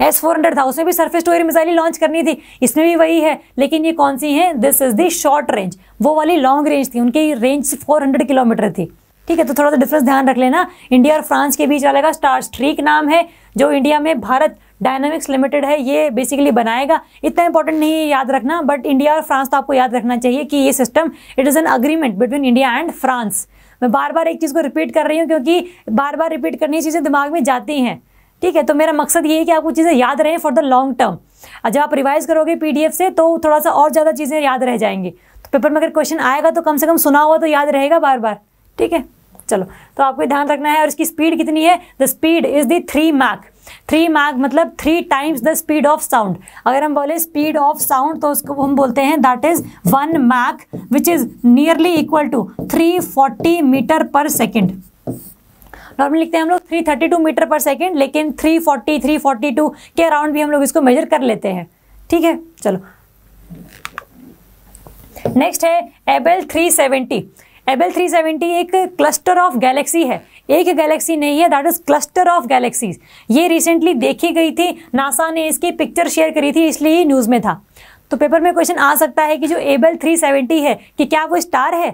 S-400 था उसमें भी सरफेस टू एयर मिसाइल ही लॉन्च करनी थी, इसमें भी वही है, लेकिन ये कौन सी है, this is the short range. वो वाली लॉन्ग रेंज थी, उनकी रेंज 400 किलोमीटर थी। ठीक है, तो थोड़ा सा डिफरेंस ध्यान रख लेना। इंडिया और फ्रांस के बीच वाले का स्टार स्ट्रीक नाम है, जो इंडिया में भारत डायनामिक्स लिमिटेड है ये बेसिकली बनाएगा। इतना इंपॉर्टेंट नहीं है याद रखना, बट इंडिया और फ्रांस तो आपको याद रखना चाहिए कि ये system it is an agreement between India and France. मैं बार बार एक चीज़ को रिपीट कर रही हूँ क्योंकि बार बार रिपीट करनी चीज़ें दिमाग में जाती हैं। ठीक है, तो मेरा मकसद ये है कि आपको चीज़ें याद रहें फॉर द लॉन्ग टर्म। जब आप रिवाइज करोगे PDF से तो थोड़ा सा और ज़्यादा चीज़ें याद रह जाएंगी। तो पेपर में अगर क्वेश्चन आएगा तो कम से कम सुना हुआ तो याद रहेगा बार बार। ठीक है, चलो तो आपको ध्यान रखना है। और इसकी स्पीड कितनी है, the speed is the 3 Mach. 3 Mach मतलब 3 times the speed of sound. अगर हम बोले स्पीड ऑफ साउंड तो उसको हम बोलते हैं that is 1 Mach which is nearly equal to 340 metre per second. Normally लिखते हैं हम लोग 332 मीटर पर सेकेंड, लेकिन 340 342 के अराउंड भी हम लोग इसको मेजर कर लेते हैं। ठीक है, चलो नेक्स्ट है एबेल 370। एबेल 370 एक क्लस्टर ऑफ गैलेक्सी है, एक गैलेक्सी नहीं है, that is cluster of galaxies. ये रिसेंटली देखी गई थी, नासा ने इसकी पिक्चर शेयर करी थी, इसलिए ये न्यूज़ में था। तो पेपर में क्वेश्चन आ सकता है कि जो एबेल 370 है कि क्या वो स्टार है,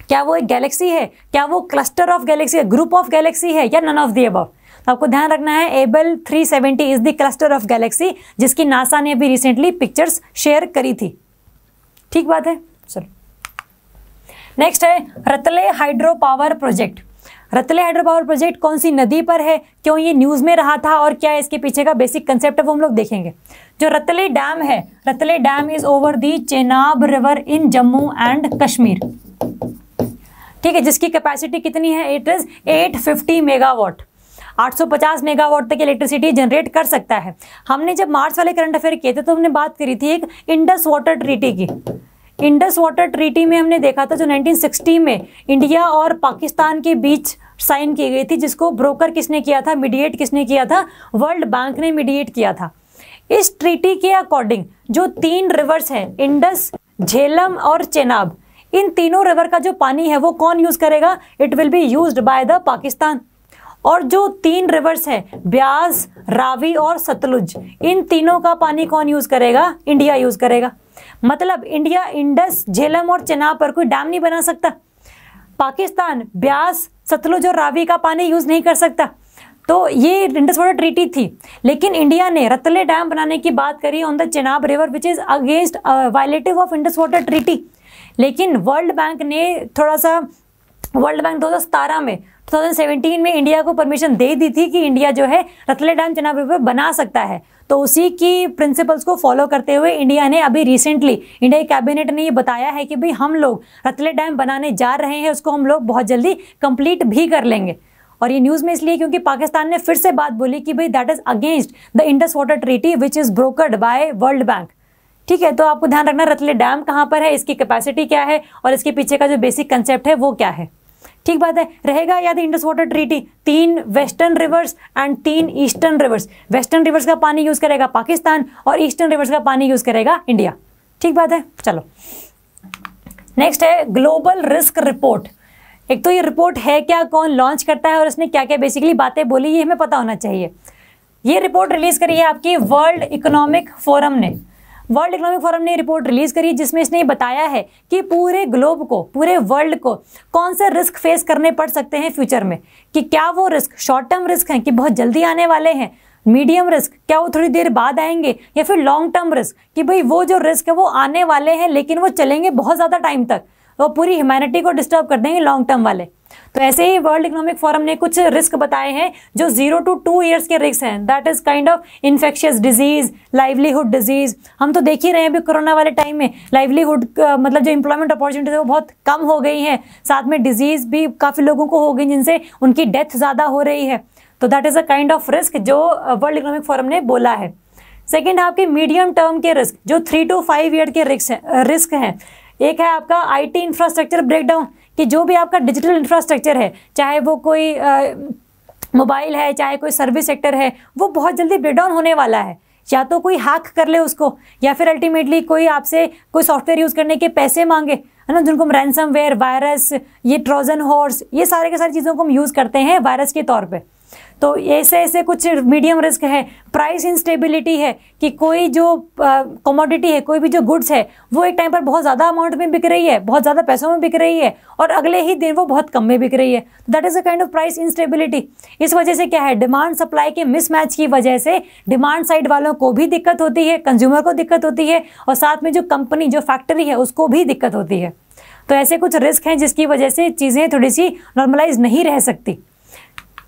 क्या वो एक गैलेक्सी है, क्या वो क्लस्टर ऑफ गैलेक्सी है, ग्रुप ऑफ गैलेक्सी है, या नन ऑफ द अबव। तो आपको ध्यान रखना है Abel 370 is the cluster of Galaxy, जिसकी नासा ने अभी रिसेंटली पिक्चर्स शेयर करी थी। ठीक बात है, चलो नेक्स्ट है Ratle hydro power project. Ratle hydro power project कौन सी नदी पर है, क्यों ये न्यूज़ में रहा था, और क्या इसके पीछे का बेसिक कंसेप्ट है वो हम लोग देखेंगे। जो रतले डैम है, Ratle dam is over the Chenab river in Jammu and Kashmir. ठीक है, जिसकी कैपेसिटी कितनी है, इट इज 850 मेगावाट, 850 मेगावाट तक इलेक्ट्रिसिटी जनरेट कर सकता है। हमने जब मार्च वाले करंट अफेयर किए थे तो हमने बात करी थी एक इंडस वाटर ट्रीटी की। इंडस वाटर ट्रीटी में हमने देखा था जो 1960 में इंडिया और पाकिस्तान के बीच साइन की गई थी, जिसको ब्रोकर किसने किया था, मीडिएट किसने किया था, वर्ल्ड बैंक ने मीडिएट किया था। इस ट्रीटी के अकॉर्डिंग जो 3 रिवर्स हैं, इंडस, झेलम और चेनाब, इन तीनों रिवर का जो पानी है वो कौन यूज करेगा, it will be used by the Pakistan. और जो 3 रिवर्स हैं, ब्यास, रावी और सतलुज, इन तीनों का पानी कौन यूज करेगा, इंडिया यूज करेगा। मतलब इंडिया इंडस, झेलम और चेनाब पर कोई डैम नहीं बना सकता, पाकिस्तान ब्यास, सतलुज और रावी का पानी यूज नहीं कर सकता। तो ये इंडस वाटर ट्रीटी थी, लेकिन इंडिया ने रतले डैम बनाने की बात करी on the Chenab river which is against violative of Indus water treaty. लेकिन वर्ल्ड बैंक ने थोड़ा सा, वर्ल्ड बैंक 2017 में इंडिया को परमिशन दे दी थी कि इंडिया जो है रतले डैम चेनाब रिवर बना सकता है। तो उसी की प्रिंसिपल्स को फॉलो करते हुए इंडिया ने अभी रिसेंटली, इंडिया कैबिनेट ने ये बताया है कि भाई हम लोग रतले डैम बनाने जा रहे हैं, उसको हम लोग बहुत जल्दी कंप्लीट भी कर लेंगे। और ये न्यूज़ में इसलिए क्योंकि पाकिस्तान ने फिर से बात बोली कि भाई that is against the Indus water treaty which is brokered by World Bank. ठीक है, तो आपको ध्यान रखना रतले डैम कहाँ पर है, इसकी कैपेसिटी क्या है और इसके पीछे का जो बेसिक कंसेप्ट है वो क्या है। ठीक बात है, रहेगा याद Indus water treaty, 3 western rivers and 3 eastern reverse. Western rivers का पानी यूज करेगा पाकिस्तान और ईस्टर्न रिवर्स का पानी यूज करेगा इंडिया। ठीक बात है, चलो नेक्स्ट है ग्लोबल रिस्क रिपोर्ट। एक तो ये रिपोर्ट है क्या, कौन लॉन्च करता है और इसने क्या क्या बेसिकली बातें बोली, ये हमें पता होना चाहिए। ये रिपोर्ट रिलीज करी है आपकी वर्ल्ड इकोनॉमिक फोरम ने। वर्ल्ड इकोनॉमिक फोरम ने रिपोर्ट रिलीज करी जिसमें इसने बताया है कि पूरे ग्लोब को, पूरे वर्ल्ड को कौन से रिस्क फेस करने पड़ सकते हैं फ्यूचर में, कि क्या वो रिस्क शॉर्ट टर्म रिस्क हैं कि बहुत जल्दी आने वाले हैं, मीडियम रिस्क क्या वो थोड़ी देर बाद आएंगे, या फिर लॉन्ग टर्म रिस्क कि भाई वो जो रिस्क है वो आने वाले हैं लेकिन वो चलेंगे बहुत ज़्यादा टाइम तक, वो पूरी ह्यूमैनिटी को डिस्टर्ब कर देंगे लॉन्ग टर्म वाले। तो ऐसे ही वर्ल्ड इकोनॉमिक फोरम ने कुछ रिस्क बताए हैं जो 0 to 2 ईयर्स के रिस्क हैं, that is kind of infectious disease, livelihood disease. हम तो देख ही रहे हैं अभी कोरोना वाले टाइम में लाइवलीहुड मतलब जो एम्प्लॉयमेंट अपॉर्चुनिटीज है वो बहुत कम हो गई हैं, साथ में डिजीज भी काफ़ी लोगों को हो गई जिनसे उनकी डेथ ज़्यादा हो रही है। तो that is a kind of risk जो वर्ल्ड इकोनॉमिक फोरम ने बोला है। सेकेंड है आपके मीडियम टर्म के रिस्क जो 3 to 5 ईयर के रिस्क हैं। एक है आपका IT इंफ्रास्ट्रक्चर ब्रेकडाउन, कि जो भी आपका डिजिटल इंफ्रास्ट्रक्चर है, चाहे वो कोई मोबाइल है, चाहे कोई सर्विस सेक्टर है, वो बहुत जल्दी ब्रेकडाउन होने वाला है। या तो कोई हैक कर ले उसको, या फिर अल्टीमेटली कोई आपसे कोई सॉफ्टवेयर यूज़ करने के पैसे मांगे, है ना, जिनको हम रैंसमवेयर, वायरस, ये ट्रोजन हॉर्स, ये सारे के सारी चीज़ों को हम यूज़ करते हैं वायरस के तौर पे। तो ऐसे ऐसे कुछ मीडियम रिस्क है। प्राइस इंस्टेबिलिटी है कि कोई जो कमोडिटी है, कोई भी जो गुड्स है वो एक टाइम पर बहुत ज़्यादा अमाउंट में बिक रही है, बहुत ज़्यादा पैसों में बिक रही है, और अगले ही दिन वो बहुत कम में बिक रही है। That is a kind of price instability. इस वजह से क्या है, डिमांड सप्लाई के मिसमैच की वजह से डिमांड साइड वालों को भी दिक्कत होती है, कंज्यूमर को दिक्कत होती है, और साथ में जो कंपनी, जो फैक्ट्री है उसको भी दिक्कत होती है। तो ऐसे कुछ रिस्क हैं जिसकी वजह से चीज़ें थोड़ी सी नॉर्मलाइज नहीं रह सकती।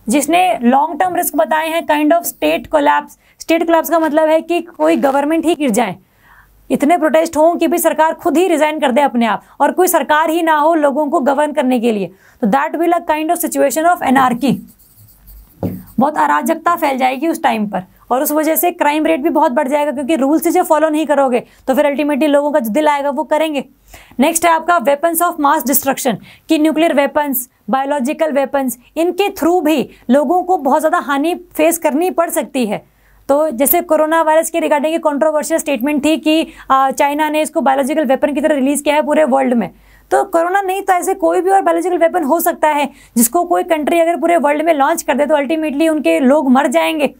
जिसने लॉन्ग टर्म रिस्क बताए हैं kind of state collapse. State collapse का मतलब है कि कोई गवर्नमेंट ही गिर जाए, इतने प्रोटेस्ट हों कि भी सरकार खुद ही रिजाइन कर दे अपने आप, और कोई सरकार ही ना हो लोगों को गवर्न करने के लिए। तो that will a kind of situation of anarchy, बहुत अराजकता फैल जाएगी उस टाइम पर, और उस वजह से क्राइम रेट भी बहुत बढ़ जाएगा, क्योंकि रूल्स से जो फॉलो नहीं करोगे तो फिर अल्टीमेटली लोगों का जो दिल आएगा वो करेंगे। नेक्स्ट है आपका वेपन्स ऑफ मास डिस्ट्रक्शन, कि न्यूक्लियर वेपन्स, बायोलॉजिकल वेपन्स, इनके थ्रू भी लोगों को बहुत ज़्यादा हानि फेस करनी पड़ सकती है। तो जैसे कोरोना वायरस के रिगार्डिंग एक कंट्रोवर्शियल स्टेटमेंट थी कि चाइना ने इसको बायोलॉजिकल वेपन की तरह रिलीज किया है पूरे वर्ल्ड में। तो कोरोना नहीं तो ऐसे कोई भी और बायोलॉजिकल वेपन हो सकता है जिसको कोई कंट्री अगर पूरे वर्ल्ड में लॉन्च कर दे तो अल्टीमेटली उनके लोग मर जाएंगे,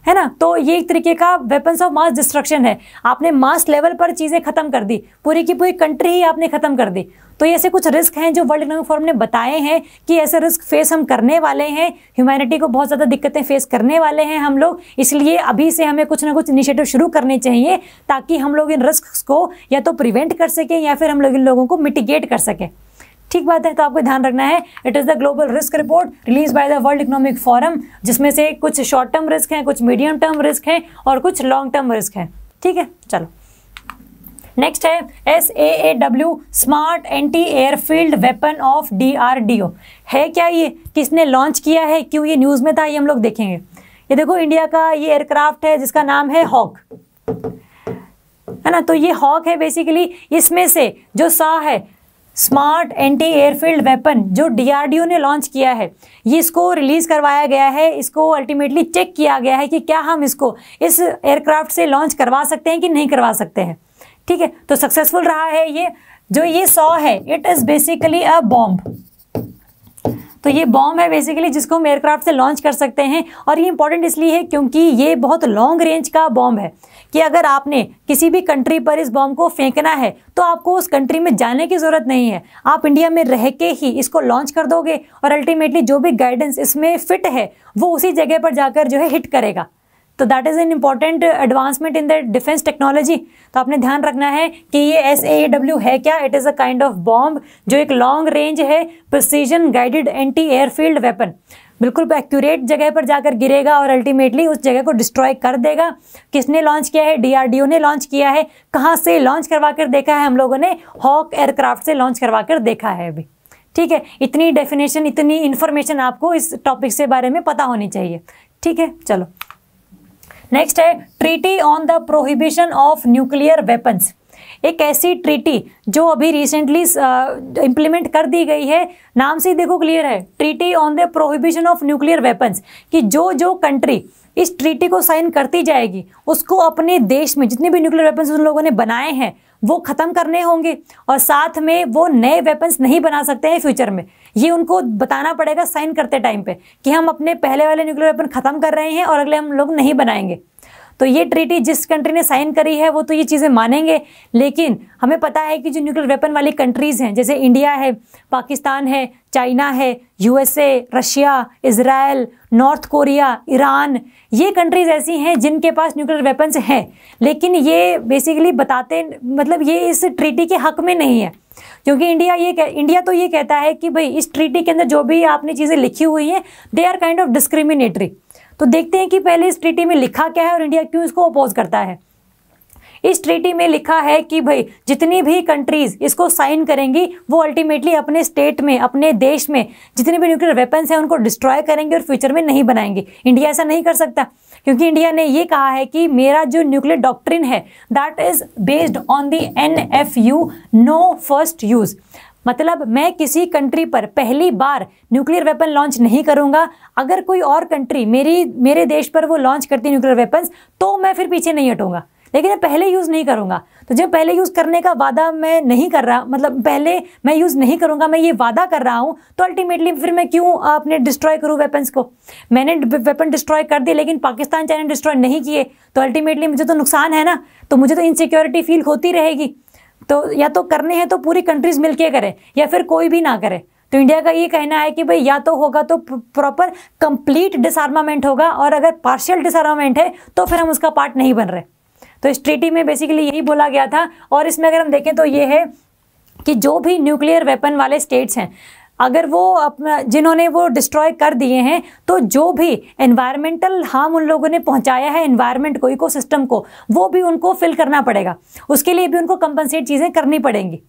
है ना। तो ये एक तरीके का वेपन्स ऑफ मास डिस्ट्रक्शन है। आपने मास लेवल पर चीज़ें खत्म कर दी, पूरी की पूरी कंट्री ही आपने खत्म कर दी। तो ये ऐसे कुछ रिस्क हैं जो वर्ल्ड इकोनॉमिक फोरम ने बताए हैं कि ऐसे रिस्क फेस हम करने वाले हैं, ह्यूमैनिटी को बहुत ज़्यादा दिक्कतें फेस करने वाले हैं हम लोग। इसलिए अभी से हमें कुछ ना कुछ इनिशिएटिव शुरू करने चाहिए ताकि हम लोग इन रिस्क को या तो प्रिवेंट कर सकें या फिर हम लोग इन लोगों को मिटिगेट कर सकें। ठीक बात है। तो आपको ध्यान रखना है, it is the global risk report release by the world economic forum, जिसमें से कुछ शॉर्ट टर्म रिस्क हैं, कुछ मीडियम टर्म रिस्क हैं और कुछ लॉन्ग टर्म रिस्क हैं। ठीक है, चलो नेक्स्ट है SAAW smart anti airfield weapon of DRDO। है क्या ये, किसने लॉन्च किया है, क्यों ये न्यूज़ में था, ये हम लोग देखेंगे। ये देखो इंडिया का ये एयरक्राफ्ट है जिसका नाम है हॉक, है ना। तो ये हॉक है बेसिकली, इसमें से जो सा है स्मार्ट एंटी एयरफील्ड वेपन जो DRDO ने लॉन्च किया है, ये इसको रिलीज करवाया गया है। इसको अल्टीमेटली चेक किया गया है कि क्या हम इसको इस एयरक्राफ्ट से लॉन्च करवा सकते हैं कि नहीं करवा सकते हैं। ठीक है, तो सक्सेसफुल रहा है ये। जो ये 100 है, it is basically a bomb. तो ये बॉम्ब है बेसिकली जिसको हम एयरक्राफ्ट से लॉन्च कर सकते हैं। और ये इंपॉर्टेंट इसलिए है क्योंकि ये बहुत लॉन्ग रेंज का बॉम्ब है कि अगर आपने किसी भी कंट्री पर इस बॉम्ब को फेंकना है तो आपको उस कंट्री में जाने की ज़रूरत नहीं है, आप इंडिया में रह के ही इसको लॉन्च कर दोगे और अल्टीमेटली जो भी गाइडेंस इसमें फिट है वो उसी जगह पर जाकर जो है हिट करेगा। तो that is an important advancement in the defence technology. तो आपने ध्यान रखना है कि ये SAAW है क्या, it is a kind of bomb जो एक लॉन्ग रेंज है, precision guided anti airfield weapon, बिल्कुल एक्यूरेट जगह पर जाकर गिरेगा और अल्टीमेटली उस जगह को डिस्ट्रॉय कर देगा। किसने लॉन्च किया है, DRDO ने लॉन्च किया है। कहाँ से लॉन्च करवा कर देखा है हम लोगों ने, हॉक एयरक्राफ्ट से लॉन्च करवा कर देखा है अभी। ठीक है, इतनी डेफिनेशन, इतनी इन्फॉर्मेशन आपको इस टॉपिक से बारे में पता होनी चाहिए। ठीक है, चलो नेक्स्ट है treaty on the prohibition of nuclear weapons. एक ऐसी ट्रीटी जो अभी रिसेंटली इम्प्लीमेंट कर दी गई है, नाम से ही देखो क्लियर है, treaty on the prohibition of nuclear weapons, कि जो जो कंट्री इस ट्रीटी को साइन करती जाएगी उसको अपने देश में जितने भी न्यूक्लियर वेपन्स उन लोगों ने बनाए हैं वो ख़त्म करने होंगे और साथ में वो नए वेपन्स नहीं बना सकते हैं फ्यूचर में। ये उनको बताना पड़ेगा साइन करते टाइम पे कि हम अपने पहले वाले न्यूक्लियर वेपन ख़त्म कर रहे हैं और अगले हम लोग नहीं बनाएंगे। तो ये ट्रीटी जिस कंट्री ने साइन करी है वो तो ये चीज़ें मानेंगे, लेकिन हमें पता है कि जो न्यूक्लियर वेपन वाली कंट्रीज़ हैं जैसे इंडिया है, पाकिस्तान है, चाइना है, USA, Russia, Israel, north Korea, Iran, ये कंट्रीज़ ऐसी हैं जिनके पास न्यूक्लियर वेपन्स हैं, लेकिन ये बेसिकली बताते मतलब ये इस ट्रीटी के हक में नहीं है। क्योंकि इंडिया तो ये कहता है कि भाई इस ट्रीटी के अंदर जो भी आपने चीज़ें लिखी हुई हैं they are kind of discriminatory. तो देखते हैं कि पहले इस ट्रीटी में लिखा क्या है और इंडिया क्यों इसको अपोज करता है। इस ट्रीटी में लिखा है कि भाई जितनी भी कंट्रीज इसको साइन करेंगी वो अल्टीमेटली अपने स्टेट में, अपने देश में जितने भी न्यूक्लियर वेपन्स हैं उनको डिस्ट्रॉय करेंगे और फ्यूचर में नहीं बनाएंगे। इंडिया ऐसा नहीं कर सकता क्योंकि इंडिया ने ये कहा है कि मेरा जो न्यूक्लियर डॉक्ट्रिन है that is based on the NFU, no first use. मतलब मैं किसी कंट्री पर पहली बार न्यूक्लियर वेपन लॉन्च नहीं करूंगा। अगर कोई और कंट्री मेरे देश पर वो लॉन्च करती है न्यूक्लियर वेपन्स तो मैं फिर पीछे नहीं हटूंगा, लेकिन मैं पहले यूज़ नहीं करूंगा। तो जब पहले यूज़ करने का वादा मैं नहीं कर रहा, मतलब पहले मैं यूज़ नहीं करूंगा, मैं ये वादा कर रहा हूं, तो अल्टीमेटली फिर मैं क्यों अपने डिस्ट्रॉय करूं वेपन्स को। मैंने वेपन डिस्ट्रॉय कर दिए लेकिन पाकिस्तान चाइना डिस्ट्रॉय नहीं किए, तो अल्टीमेटली मुझे तो नुकसान है ना, तो मुझे तो इनसिक्योरिटी फील होती रहेगी। तो या तो करने हैं तो पूरी कंट्रीज मिलके करें या फिर कोई भी ना करे। तो इंडिया का ये कहना है कि भाई या तो होगा तो प्रॉपर कंप्लीट डिसआर्मामेंट होगा और अगर पार्शियल डिसआर्मामेंट है तो फिर हम उसका पार्ट नहीं बन रहे। तो इस ट्रीटी में बेसिकली यही बोला गया था। और इसमें अगर हम देखें तो ये है कि जो भी न्यूक्लियर वेपन वाले स्टेट्स हैं अगर वो अपना जिन्होंने वो डिस्ट्रॉय कर दिए हैं तो जो भी एनवायरमेंटल हार्म उन लोगों ने पहुंचाया है एनवायरमेंट को, इकोसिस्टम को, वो भी उनको फिल करना पड़ेगा। उसके लिए भी उनको कंपनसेट चीज़ें करनी पड़ेंगी।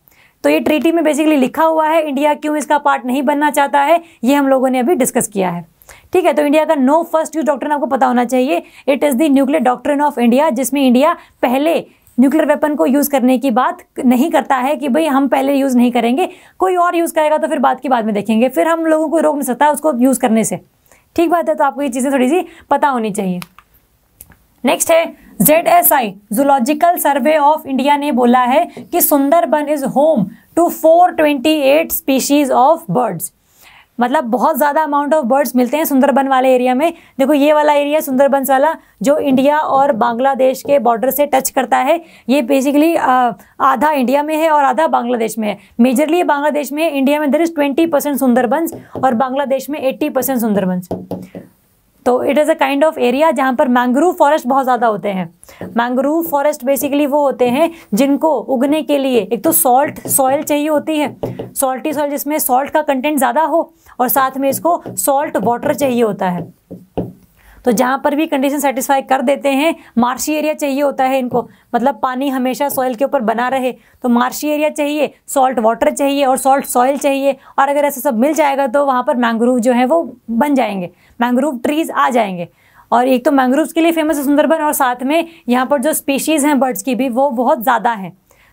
तो ये ट्रीटी में बेसिकली लिखा हुआ है। इंडिया क्यों इसका पार्ट नहीं बनना चाहता है ये हम लोगों ने अभी डिस्कस किया है। ठीक है, तो इंडिया का नो फर्स्ट यूज डॉक्ट्रिन आपको पता होना चाहिए। It is the nuclear doctrine of India, जिसमें इंडिया पहले न्यूक्लियर वेपन को यूज़ करने की बात नहीं करता है कि भाई हम पहले यूज़ नहीं करेंगे, कोई और यूज़ करेगा तो फिर बात की बाद में देखेंगे, फिर हम लोगों को रोक नहीं सकता उसको यूज़ करने से। ठीक बात है, तो आपको ये चीज़ें थोड़ी सी पता होनी चाहिए। नेक्स्ट है ZSI Zoological Survey of India ने बोला है कि Sundarban is home to 428 species of birds. मतलब बहुत ज़्यादा अमाउंट ऑफ बर्ड्स मिलते हैं सुंदरबन वाले एरिया में। देखो ये वाला एरिया सुंदरबन वाला जो इंडिया और बांग्लादेश के बॉर्डर से टच करता है, ये बेसिकली आधा इंडिया में है और आधा बांग्लादेश में है। मेजरली बांग्लादेश में है, इंडिया में देयर इज 20% सुंदरबंस और बांग्लादेश में 80% सुंदरबंस। तो it is a kind of area जहाँ पर मैंग्रोव फॉरेस्ट बहुत ज़्यादा होते हैं। मैंग्रोव फॉरेस्ट बेसिकली वो होते हैं जिनको उगने के लिए एक तो सॉल्ट सॉइल चाहिए होती है, सॉल्टी सॉइल जिसमें सॉल्ट का कंटेंट ज़्यादा हो, और साथ में इसको सॉल्ट वाटर चाहिए होता है। तो जहाँ पर भी कंडीशन सेटिस्फाई कर देते हैं, मार्शी एरिया चाहिए होता है इनको, मतलब पानी हमेशा सॉइल के ऊपर बना रहे, तो मार्शी एरिया चाहिए, सॉल्ट वाटर चाहिए और सॉल्ट सॉइल चाहिए। और अगर ऐसा सब मिल जाएगा तो वहाँ पर मैंग्रोव जो है वो बन जाएंगे, मैंग्रोव ट्रीज आ जाएंगे। और एक तो मैंग्रोव्स के लिए फेमस है सुंदरबन, और साथ में यहाँ पर जो स्पीशीज़ हैं बर्ड्स की भी वो बहुत ज़्यादा हैं।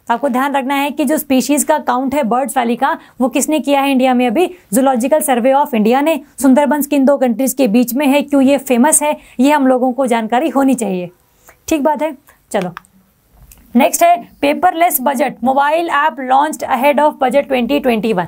तो आपको ध्यान रखना है कि जो स्पीशीज़ का काउंट है बर्ड्स वाली का, वो किसने किया है इंडिया में? अभी जूलॉजिकल सर्वे ऑफ इंडिया ने। सुंदरबन किन दो कंट्रीज़ के बीच में है, क्यों ये फेमस है, ये हम लोगों को जानकारी होनी चाहिए। ठीक बात है, चलो नेक्स्ट है paperless budget, mobile app launched ahead of budget 2021।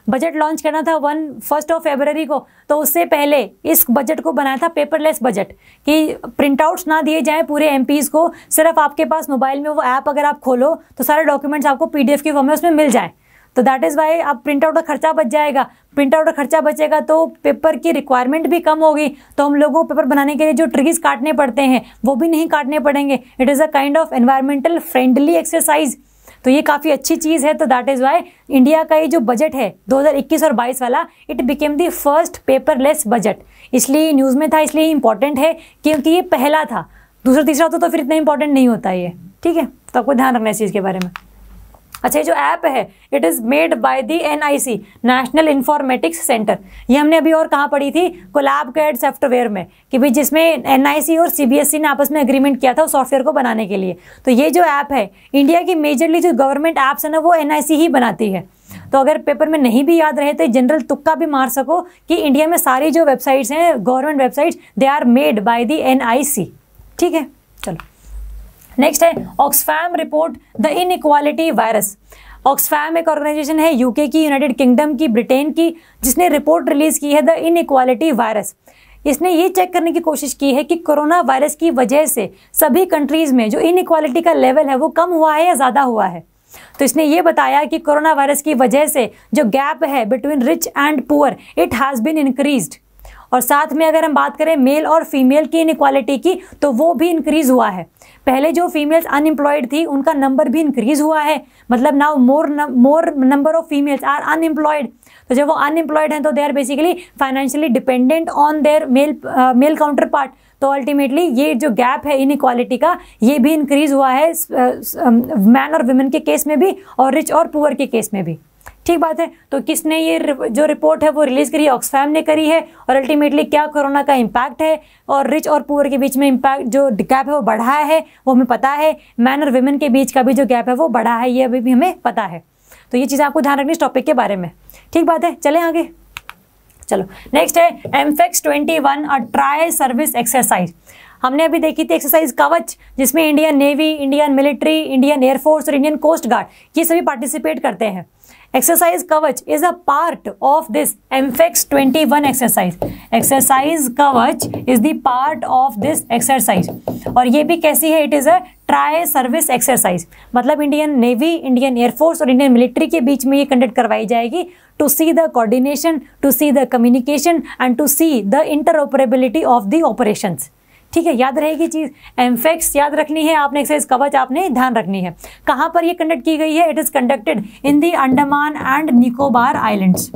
Budget launch करना था 1 फरवरी को, तो उससे पहले इस बजट को बनाया था पेपरलेस बजट, कि प्रिंट आउट्स ना दिए जाएं पूरे एमपीज़ को, सिर्फ आपके पास मोबाइल में वो ऐप अगर आप खोलो तो सारे डॉक्यूमेंट्स आपको पीडीएफ के फॉर्म में उसमें मिल जाए। तो दैट इज़ वाई आप प्रिंट आउट का खर्चा बच जाएगा। प्रिंट आउट का खर्चा बचेगा तो पेपर की रिक्वायरमेंट भी कम होगी, तो हम लोगों को पेपर बनाने के लिए जो ट्रीज काटने पड़ते हैं वो भी नहीं काटने पड़ेंगे। It is a kind of environmental friendly exercise, तो ये काफ़ी अच्छी चीज़ है। तो दैट इज़ वाई इंडिया का ये जो बजट है 2021 और 22 वाला, it became the first paperless budget. इसलिए न्यूज़ में था, इसलिए इंपॉर्टेंट है क्योंकि ये पहला था। दूसरा तीसरा होता तो फिर इतना इंपॉर्टेंट नहीं होता ये। ठीक है, तो आपको ध्यान रखना है इस चीज़ के बारे में। अच्छा, ये जो ऐप है it is made by the NIC National Informatics centre. ये हमने अभी और कहाँ पढ़ी थी, कोलैबोरेट सॉफ्टवेयर में, कि भाई जिसमें NIC और CBSE ने आपस में एग्रीमेंट किया था उस सॉफ्टवेयर को बनाने के लिए। तो ये जो ऐप है, इंडिया की मेजरली जो गवर्नमेंट ऐप्स है ना वो NIC ही बनाती है। तो अगर पेपर में नहीं भी याद रहे तो जनरल तुक्का भी मार सको कि इंडिया में सारी जो वेबसाइट्स हैं government websites, they are made by the NIC। ठीक है, चलो नेक्स्ट है Oxfam report the inequality virus. Oxfam एक ऑर्गेनाइजेशन है यूके की, यूनाइटेड किंगडम की, ब्रिटेन की, जिसने रिपोर्ट रिलीज की है द इनइक्वालिटी वायरस। इसने ये चेक करने की कोशिश की है कि कोरोना वायरस की वजह से सभी कंट्रीज में जो इनइक्वालिटी का लेवल है वो कम हुआ है या ज़्यादा हुआ है। तो इसने ये बताया कि कोरोना वायरस की वजह से जो गैप है between rich and poor, it has been increased. और साथ में अगर हम बात करें मेल और फीमेल की इनइक्वालिटी की, तो वो भी इंक्रीज हुआ है। पहले जो फीमेल्स अनएम्प्लॉयड थी उनका नंबर भी इंक्रीज हुआ है, मतलब now more number of females are unemployed. तो जब वो अनएम्प्लॉयड हैं तो they are basically financially dependent on their male counterpart. तो अल्टीमेटली ये जो गैप है इनइक्वालिटी का, ये भी इंक्रीज हुआ है मैन और वुमेन के केस में भी और रिच और पुअर के केस में भी। ठीक बात है। तो किसने ये जो रिपोर्ट है वो रिलीज करी है? ऑक्सफैम ने करी है। और अल्टीमेटली क्या कोरोना का इम्पैक्ट है और रिच और पुअर के बीच में इम्पैक्ट जो गैप है वो बढ़ा है, वो हमें पता है। मैन और वुमेन के बीच का भी जो गैप है वो बढ़ा है, ये अभी भी हमें पता है। तो ये चीज़ आपको ध्यान रखनी इस टॉपिक के बारे में। ठीक बात है, चलें आगे। चलो नेक्स्ट है AMPHEX 21 a trial service exercise. हमने अभी देखी थी एक्सरसाइज कवच, जिसमें Indian navy, Indian military, Indian air force और इंडियन कोस्ट गार्ड ये सभी पार्टिसिपेट करते हैं। Exercise Kavach is a part of this AMPHEX 21 exercise. Exercise Kavach is the part of this exercise. और ये भी कैसी है? It is a tri service exercise, मतलब इंडियन नेवी, इंडियन एयरफोर्स और इंडियन मिलिट्री के बीच में ये कंडक्ट करवाई जाएगी to see the coordination, to see the communication and to see the interoperability of the operations. ठीक है, याद रहेगी चीज़। एमफेक्स याद रखनी है आपने, एक्सरसाइज कवच आपने ध्यान रखनी है। कहाँ पर ये कंडक्ट की गई है? It is conducted in the Andaman and Nicobar islands.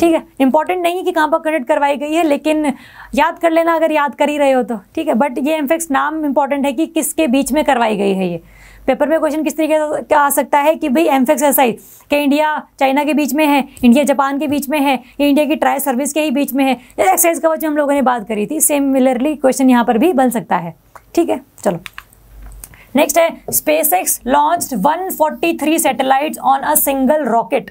ठीक है, इंपॉर्टेंट नहीं है कि कहाँ पर कंडक्ट करवाई गई है, लेकिन याद कर लेना अगर याद कर ही रहे हो तो। ठीक है, बट ये एमफेक्स नाम इंपॉर्टेंट है कि किसके बीच में करवाई गई है। ये पेपर में क्वेश्चन किस तरीके से क्या आ सकता है कि भाई एमफेक्स एक्सरसाइज क्या इंडिया चाइना के बीच में है, इंडिया जापान के बीच में है, या इंडिया की ट्राई सर्विस के ही बीच में है। एक्सरसाइज कवच हम लोगों ने बात करी थी, सिमिलरली क्वेश्चन यहाँ पर भी बन सकता है। ठीक है, चलो नेक्स्ट है SpaceX launched 143 satellites on a single rocket.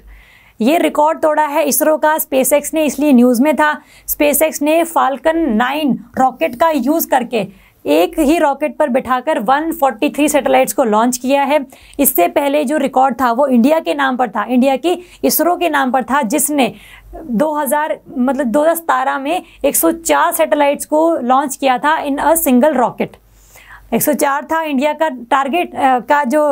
ये रिकॉर्ड तोड़ा है इसरो का स्पेसएक्स ने, इसलिए न्यूज़ में था। स्पेसएक्स ने फाल्कन 9 रॉकेट का यूज़ करके एक ही रॉकेट पर बिठाकर 143 सैटेलाइट्स को लॉन्च किया है। इससे पहले जो रिकॉर्ड था वो इंडिया के नाम पर था, इंडिया की इसरो के नाम पर था, जिसने 2017 में 104 सैटेलाइट्स को लॉन्च किया था इन अ सिंगल रॉकेट। 104 था इंडिया का टारगेट का, जो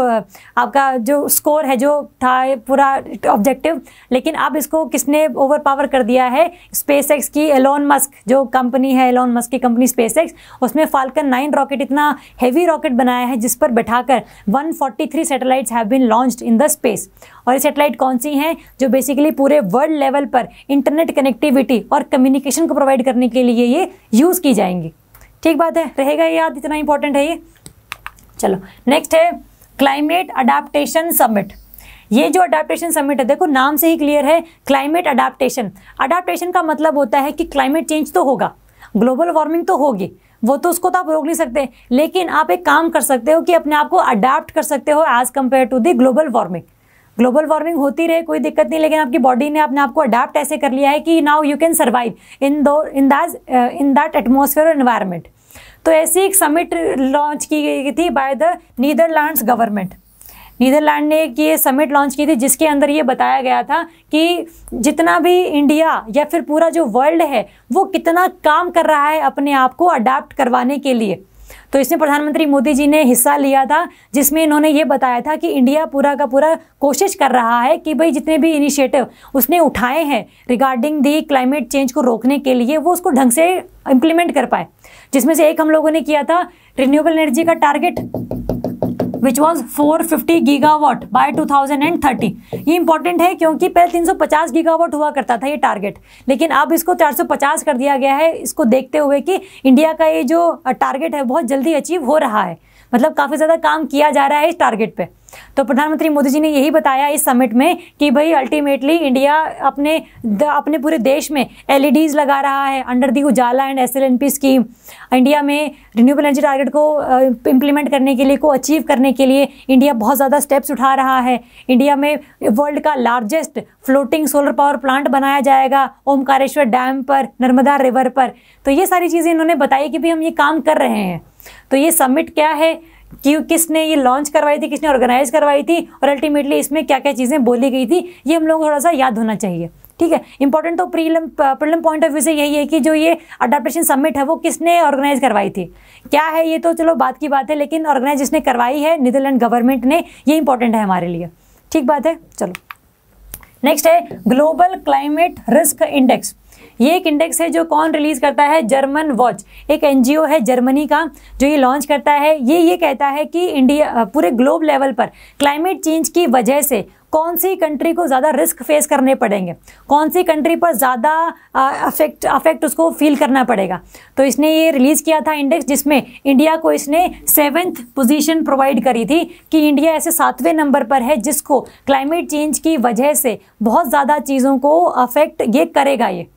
आपका जो स्कोर है, जो था पूरा ऑब्जेक्टिव, लेकिन अब इसको किसने ओवर पावर कर दिया है? स्पेसएक्स की एलोन मस्क जो कंपनी है, एलोन मस्क की कंपनी स्पेसएक्स, उसमें फाल्कन 9 रॉकेट, इतना हैवी रॉकेट बनाया है जिस पर बैठाकर 143 satellites have been launched in the space. और ये सैटेलाइट कौन सी हैं? जो बेसिकली पूरे वर्ल्ड लेवल पर इंटरनेट कनेक्टिविटी और कम्युनिकेशन को प्रोवाइड करने के लिए ये यूज़ की जाएंगी। ठीक बात है, रहेगा याद, इतना इंपॉर्टेंट है ये। चलो नेक्स्ट है क्लाइमेट अडाप्टेशन समिट। ये जो अडाप्टेशन समिट है, देखो नाम से ही क्लियर है, क्लाइमेट अडाप्टेशन। अडाप्टेशन का मतलब होता है कि क्लाइमेट चेंज तो होगा, ग्लोबल वार्मिंग तो होगी, वो तो उसको तो आप रोक नहीं सकते, लेकिन आप एक काम कर सकते हो कि अपने आप को अडाप्ट कर सकते हो as compare to the global warming. Global warming होती रहे कोई दिक्कत नहीं, लेकिन आपकी बॉडी ने अपने आप को अडाप्ट ऐसे कर लिया है कि now you can survive in that atmosphere और एनवायरनमेंट। तो ऐसी एक समिट लॉन्च की गई थी by the Netherlands government. Netherland ने एक ये समिट लॉन्च की थी जिसके अंदर ये बताया गया था कि जितना भी इंडिया या फिर पूरा जो वर्ल्ड है वो कितना काम कर रहा है अपने आप को अडाप्ट करवाने के लिए। तो इसमें प्रधानमंत्री मोदी जी ने हिस्सा लिया था, जिसमें इन्होंने ये बताया था कि इंडिया पूरा का पूरा कोशिश कर रहा है कि भाई जितने भी इनिशिएटिव उसने उठाए हैं रिगार्डिंग दी क्लाइमेट चेंज को रोकने के लिए वो उसको ढंग से इम्प्लीमेंट कर पाए। जिसमें से एक हम लोगों ने किया था रिन्यूएबल एनर्जी का target which was 450 gigawatt by 2030। ये इंपॉर्टेंट है क्योंकि पहले 350 गीगावाट हुआ करता था ये टारगेट, लेकिन अब इसको 450 कर दिया गया है, इसको देखते हुए कि इंडिया का ये जो टारगेट है बहुत जल्दी अचीव हो रहा है, मतलब काफ़ी ज़्यादा काम किया जा रहा है इस टारगेट पे। तो प्रधानमंत्री मोदी जी ने यही बताया इस समिट में कि भाई अल्टीमेटली इंडिया अपने पूरे देश में एलईडीज लगा रहा है under the Ujala and SLNP scheme. India में रिन्यूएबल एनर्जी टारगेट को इम्प्लीमेंट करने के लिए, को अचीव करने के लिए इंडिया बहुत ज़्यादा स्टेप्स उठा रहा है। इंडिया में वर्ल्ड का largest floating solar power plant बनाया जाएगा ओमकारेश्वर डैम पर, नर्मदा रिवर पर। तो ये सारी चीज़ें इन्होंने बताई कि भाई हम ये काम कर रहे हैं। तो ये समिट क्या है, कि किसने ये लॉन्च करवाई थी, किसने ऑर्गेनाइज करवाई थी, और अल्टीमेटली इसमें क्या क्या चीज़ें बोली गई थी, ये हम लोगों को थोड़ा सा याद होना चाहिए। ठीक है, इंपॉर्टेंट तो प्रीलिम पॉइंट ऑफ व्यू से यही है कि जो ये अडाप्टेशन समिट है वो किसने ऑर्गेनाइज करवाई थी, क्या है ये तो चलो बात की बात है, लेकिन ऑर्गेनाइज जिसने करवाई है नीदरलैंड गवर्नमेंट ने, ये इंपॉर्टेंट है हमारे लिए। ठीक बात है। चलो नेक्स्ट है ग्लोबल क्लाइमेट रिस्क इंडेक्स। ये एक इंडेक्स है जो कौन रिलीज करता है? जर्मन वॉच, एक एनजीओ है जर्मनी का जो ये लॉन्च करता है। ये कहता है कि इंडिया पूरे ग्लोब लेवल पर क्लाइमेट चेंज की वजह से कौन सी कंट्री को ज़्यादा रिस्क फेस करने पड़ेंगे, कौन सी कंट्री पर ज़्यादा अफेक्ट उसको फील करना पड़ेगा। तो इसने ये रिलीज़ किया था इंडेक्स, जिसमें इंडिया को इसने 7th पोजीशन प्रोवाइड करी थी कि इंडिया ऐसे 7वें नंबर पर है जिसको क्लाइमेट चेंज की वजह से बहुत ज़्यादा चीज़ों को अफेक्ट ये करेगा। ये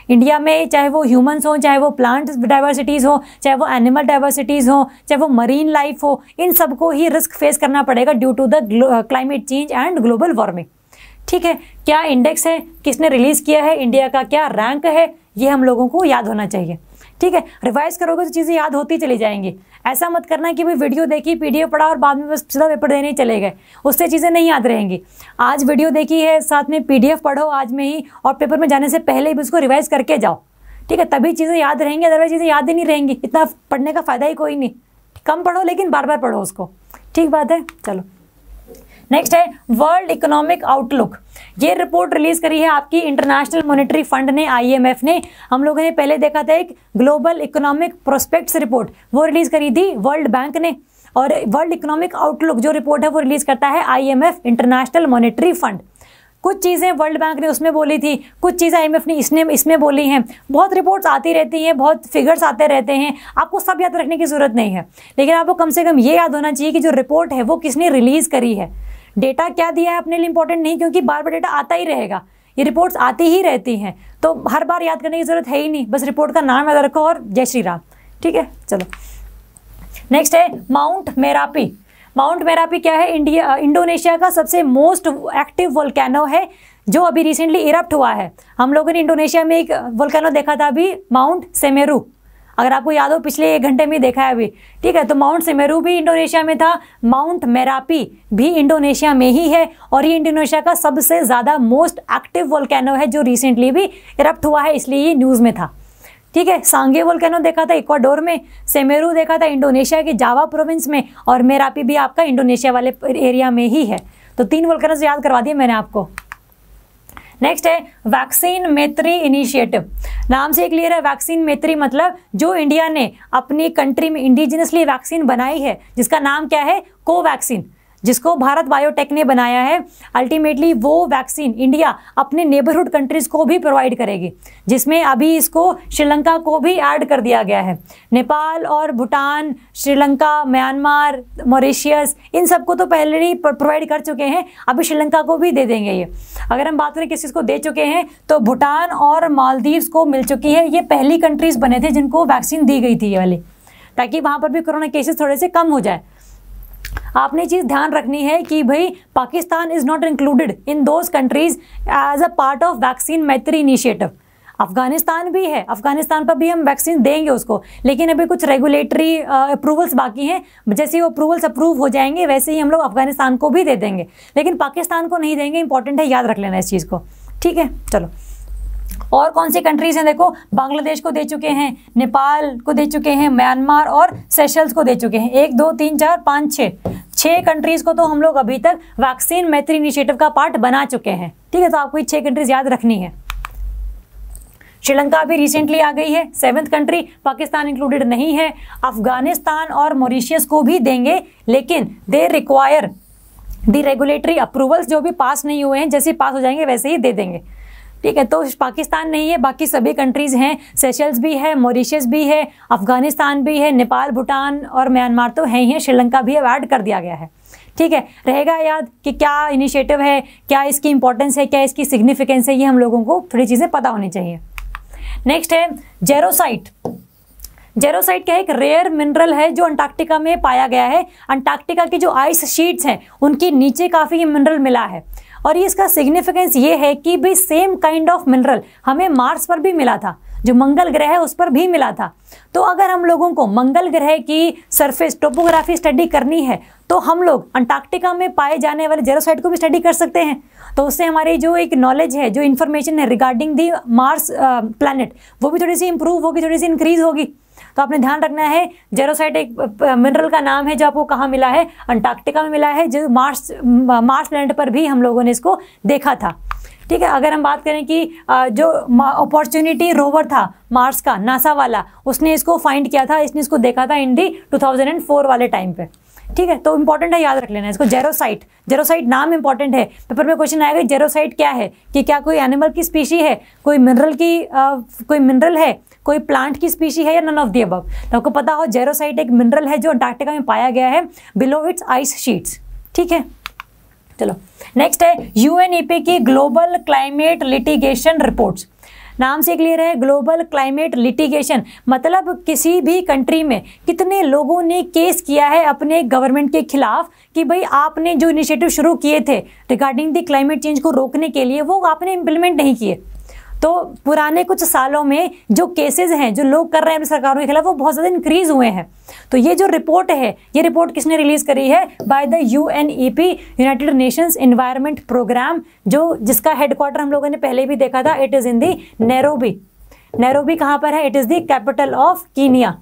इंडिया में चाहे वो ह्यूमंस हो, चाहे वो प्लांट डाइवर्सिटीज़ हो, चाहे वो एनिमल डाइवर्सिटीज़ हो, चाहे वो मरीन लाइफ हो, इन सबको ही रिस्क फेस करना पड़ेगा due to the climate change and global warming. ठीक है, क्या इंडेक्स है, किसने रिलीज़ किया है, इंडिया का क्या रैंक है, ये हम लोगों को याद होना चाहिए। ठीक है, रिवाइज करोगे तो चीज़ें याद होती चली जाएंगी। ऐसा मत करना कि भाई वीडियो देखी, पीडीएफ पढ़ा और बाद में बस सीधा पेपर देने चले गए, उससे चीज़ें नहीं याद रहेंगी। आज वीडियो देखी है, साथ में पीडीएफ पढ़ो आज में ही, और पेपर में जाने से पहले भी उसको रिवाइज करके जाओ। ठीक है, तभी चीज़ें याद रहेंगी, अदरवाइज चीज़ें याद ही नहीं रहेंगी। इतना पढ़ने का फ़ायदा ही कोई नहीं। कम पढ़ो लेकिन बार बार पढ़ो उसको। ठीक बात है। चलो नेक्स्ट है वर्ल्ड इकोनॉमिक आउटलुक। ये रिपोर्ट रिलीज करी है आपकी इंटरनेशनल मॉनेटरी फंड ने, IMF ने। हम लोगों ने पहले देखा था एक ग्लोबल इकोनॉमिक प्रोस्पेक्ट्स रिपोर्ट, वो रिलीज करी थी वर्ल्ड बैंक ने। और वर्ल्ड इकोनॉमिक आउटलुक जो रिपोर्ट है वो रिलीज करता है IMF, इंटरनेशनल मॉनेटरी फंड। कुछ चीज़ें वर्ल्ड बैंक ने उसमें बोली थी, कुछ चीज़ें IMF ने इसमें बोली हैं। बहुत रिपोर्ट्स आती रहती हैं, बहुत फिगर्स आते रहते हैं, आपको सब याद रखने की ज़रूरत नहीं है, लेकिन आपको कम से कम ये याद होना चाहिए कि जो रिपोर्ट है वो किसने रिलीज़ करी है। डेटा क्या दिया है अपने लिए इंपॉर्टेंट नहीं, क्योंकि बार बार डेटा आता ही रहेगा, ये रिपोर्ट्स आती ही रहती हैं, तो हर बार याद करने की ज़रूरत है ही नहीं। बस रिपोर्ट का नाम याद रखो और जय श्री राम। ठीक है, चलो नेक्स्ट है माउंट मेरापी। माउंट मेरापी क्या है? इंडोनेशिया का सबसे मोस्ट एक्टिव वोल्केनो है जो अभी रिसेंटली इरप्ट हुआ है। हम लोगों ने इंडोनेशिया में एक वोल्केनो देखा था अभी, माउंट सेमेरू, अगर आपको याद हो पिछले 1 घंटे में देखा है अभी, ठीक है। तो माउंट सेमेरू भी इंडोनेशिया में था, माउंट मेरापी भी इंडोनेशिया में ही है, और ये इंडोनेशिया का सबसे ज़्यादा मोस्ट एक्टिव वोल्केनो है जो रिसेंटली भी इरप्ट हुआ है, इसलिए ये न्यूज़ में था, ठीक है। सांगे वोल्केनो देखा था इक्वाडोर में, सेमेरू देखा था इंडोनेशिया के जावा प्रोविंस में, और मेरापी भी आपका इंडोनेशिया वाले एरिया में ही है। तो 3 वोल्केनोज याद करवा दिए मैंने आपको। नेक्स्ट है वैक्सीन मैत्री इनिशिएटिव। नाम से क्लियर है, वैक्सीन मैत्री मतलब जो इंडिया ने अपनी कंट्री में इंडिजिनसली वैक्सीन बनाई है, जिसका नाम क्या है? कोवैक्सीन, जिसको भारत बायोटेक ने बनाया है। अल्टीमेटली वो वैक्सीन इंडिया अपने नेबरहुड कंट्रीज को भी प्रोवाइड करेगी, जिसमें अभी इसको श्रीलंका को भी ऐड कर दिया गया है। नेपाल और भूटान, श्रीलंका, म्यांमार, मॉरिशियस, इन सबको तो पहले ही प्रोवाइड कर चुके हैं, अभी श्रीलंका को भी दे देंगे ये। अगर हम बात करें किस चीज़ को दे चुके हैं, तो भूटान और मालदीव्स को मिल चुकी है। ये पहली कंट्रीज बने थे जिनको वैक्सीन दी गई थी ये वाली, ताकि वहाँ पर भी कोरोना केसेस थोड़े से कम हो जाए। आपने चीज़ ध्यान रखनी है कि भाई Pakistan is not included in those countries as a part of vaccine Maitri initiative. Afghanistan भी है, अफगानिस्तान पर भी हम वैक्सीन देंगे उसको, लेकिन अभी कुछ रेगुलेटरी अप्रूवल्स बाकी हैं। जैसे ही वो अप्रूवल्स अप्रूव हो जाएंगे वैसे ही हम लोग अफगानिस्तान को भी दे देंगे, लेकिन पाकिस्तान को नहीं देंगे। इंपॉर्टेंट है, याद रख लेना इस चीज़ को, ठीक है। चलो, और कौन सी कंट्रीज हैं? देखो, बांग्लादेश को दे चुके हैं, नेपाल को दे चुके हैं, म्यांमार और सेशल्स को दे चुके हैं। 1 2 3 4 5 6 कंट्रीज को तो हम लोग अभी तक वैक्सीन मैत्री इनिशिएटिव का पार्ट बना चुके हैं, ठीक है। तो आपको ये 6 कंट्रीज याद रखनी है। श्रीलंका भी रिसेंटली आ गई है, 7th कंट्री, पाकिस्तान इंक्लूडेड नहीं है। अफगानिस्तान और मॉरिशियस को भी देंगे, लेकिन they require the regulatory approvals, जो भी पास नहीं हुए हैं, जैसे पास हो जाएंगे वैसे ही दे देंगे, ठीक है। तो पाकिस्तान नहीं है, बाकी सभी कंट्रीज हैं, सेशल्स भी है, मॉरिशस भी है, अफगानिस्तान भी है, नेपाल, भूटान और म्यांमार तो है ही है, श्रीलंका भी अब ऐड कर दिया गया है, ठीक है। रहेगा याद कि क्या इनिशिएटिव है, क्या इसकी इंपॉर्टेंस है, क्या इसकी सिग्निफिकेंस है, ये हम लोगों को थोड़ी चीज़ें पता होनी चाहिए। नेक्स्ट है जेरोसाइट। जेरोसाइट क्या है? एक रेयर मिनरल है जो अंटार्कटिका में पाया गया है। अंटार्कटिका की जो आइस शीट्स हैं उनके नीचे काफ़ी ये मिनरल मिला है, और ये इसका सिग्निफिकेंस ये है कि भाई सेम काइंड ऑफ मिनरल हमें मार्स पर भी मिला था, जो मंगल ग्रह है उस पर भी मिला था। तो अगर हम लोगों को मंगल ग्रह की सरफेस टोपोग्राफी स्टडी करनी है तो हम लोग अंटार्कटिका में पाए जाने वाले जेरोसाइट को भी स्टडी कर सकते हैं। तो उससे हमारी जो एक नॉलेज है, जो इन्फॉर्मेशन है रिगार्डिंग दी मार्स प्लैनेट, वो भी थोड़ी सी इंप्रूव होगी, थोड़ी सी इंक्रीज होगी। तो आपने ध्यान रखना है, जेरोसाइट एक मिनरल का नाम है जो आपको कहाँ मिला है? अंटार्कटिका में मिला है, जो मार्स प्लैनेट पर भी हम लोगों ने इसको देखा था, ठीक है। अगर हम बात करें कि जो अपॉर्चुनिटी रोवर था मार्स का, नासा वाला, उसने इसको फाइंड किया था, इसने इसको देखा था इन दी 2004 वाले टाइम पे, ठीक है। तो इंपॉर्टेंट है, याद रख लेना इसको। जेरोसाइट, जेरोसाइट नाम इंपॉर्टेंट है, पेपर में क्वेश्चन आएगा जेरोसाइट क्या है, कि क्या कोई एनिमल की स्पीशी है, कोई मिनरल की कोई मिनरल है, कोई प्लांट की स्पीशी है, या नन ऑफ दी अबव। तो आपको पता हो जेरोसाइट एक मिनरल है जो अंटार्कटिका में पाया गया है बिलो इट्स आइस शीट्स, ठीक है। चलो, नेक्स्ट है यूएनईपी की ग्लोबल क्लाइमेट लिटिगेशन रिपोर्ट्स। नाम से क्लियर है, ग्लोबल क्लाइमेट लिटिगेशन मतलब किसी भी कंट्री में कितने लोगों ने केस किया है अपने गवर्नमेंट के खिलाफ कि भाई आपने जो इनिशिएटिव शुरू किए थे रिगार्डिंग द क्लाइमेट चेंज को रोकने के लिए, वो आपने इम्प्लीमेंट नहीं किए। तो पुराने कुछ सालों में जो केसेस हैं जो लोग कर रहे हैं अपनी सरकारों के खिलाफ, वो बहुत ज़्यादा इंक्रीज हुए हैं। तो ये जो रिपोर्ट है, ये रिपोर्ट किसने रिलीज करी है? By the UNEP, United Nations Environment Programme, जो जिसका हेडक्वार्टर हम लोगों ने पहले भी देखा था, it is in the Nairobi. Nairobi कहाँ पर है? It is the capital of Kenya,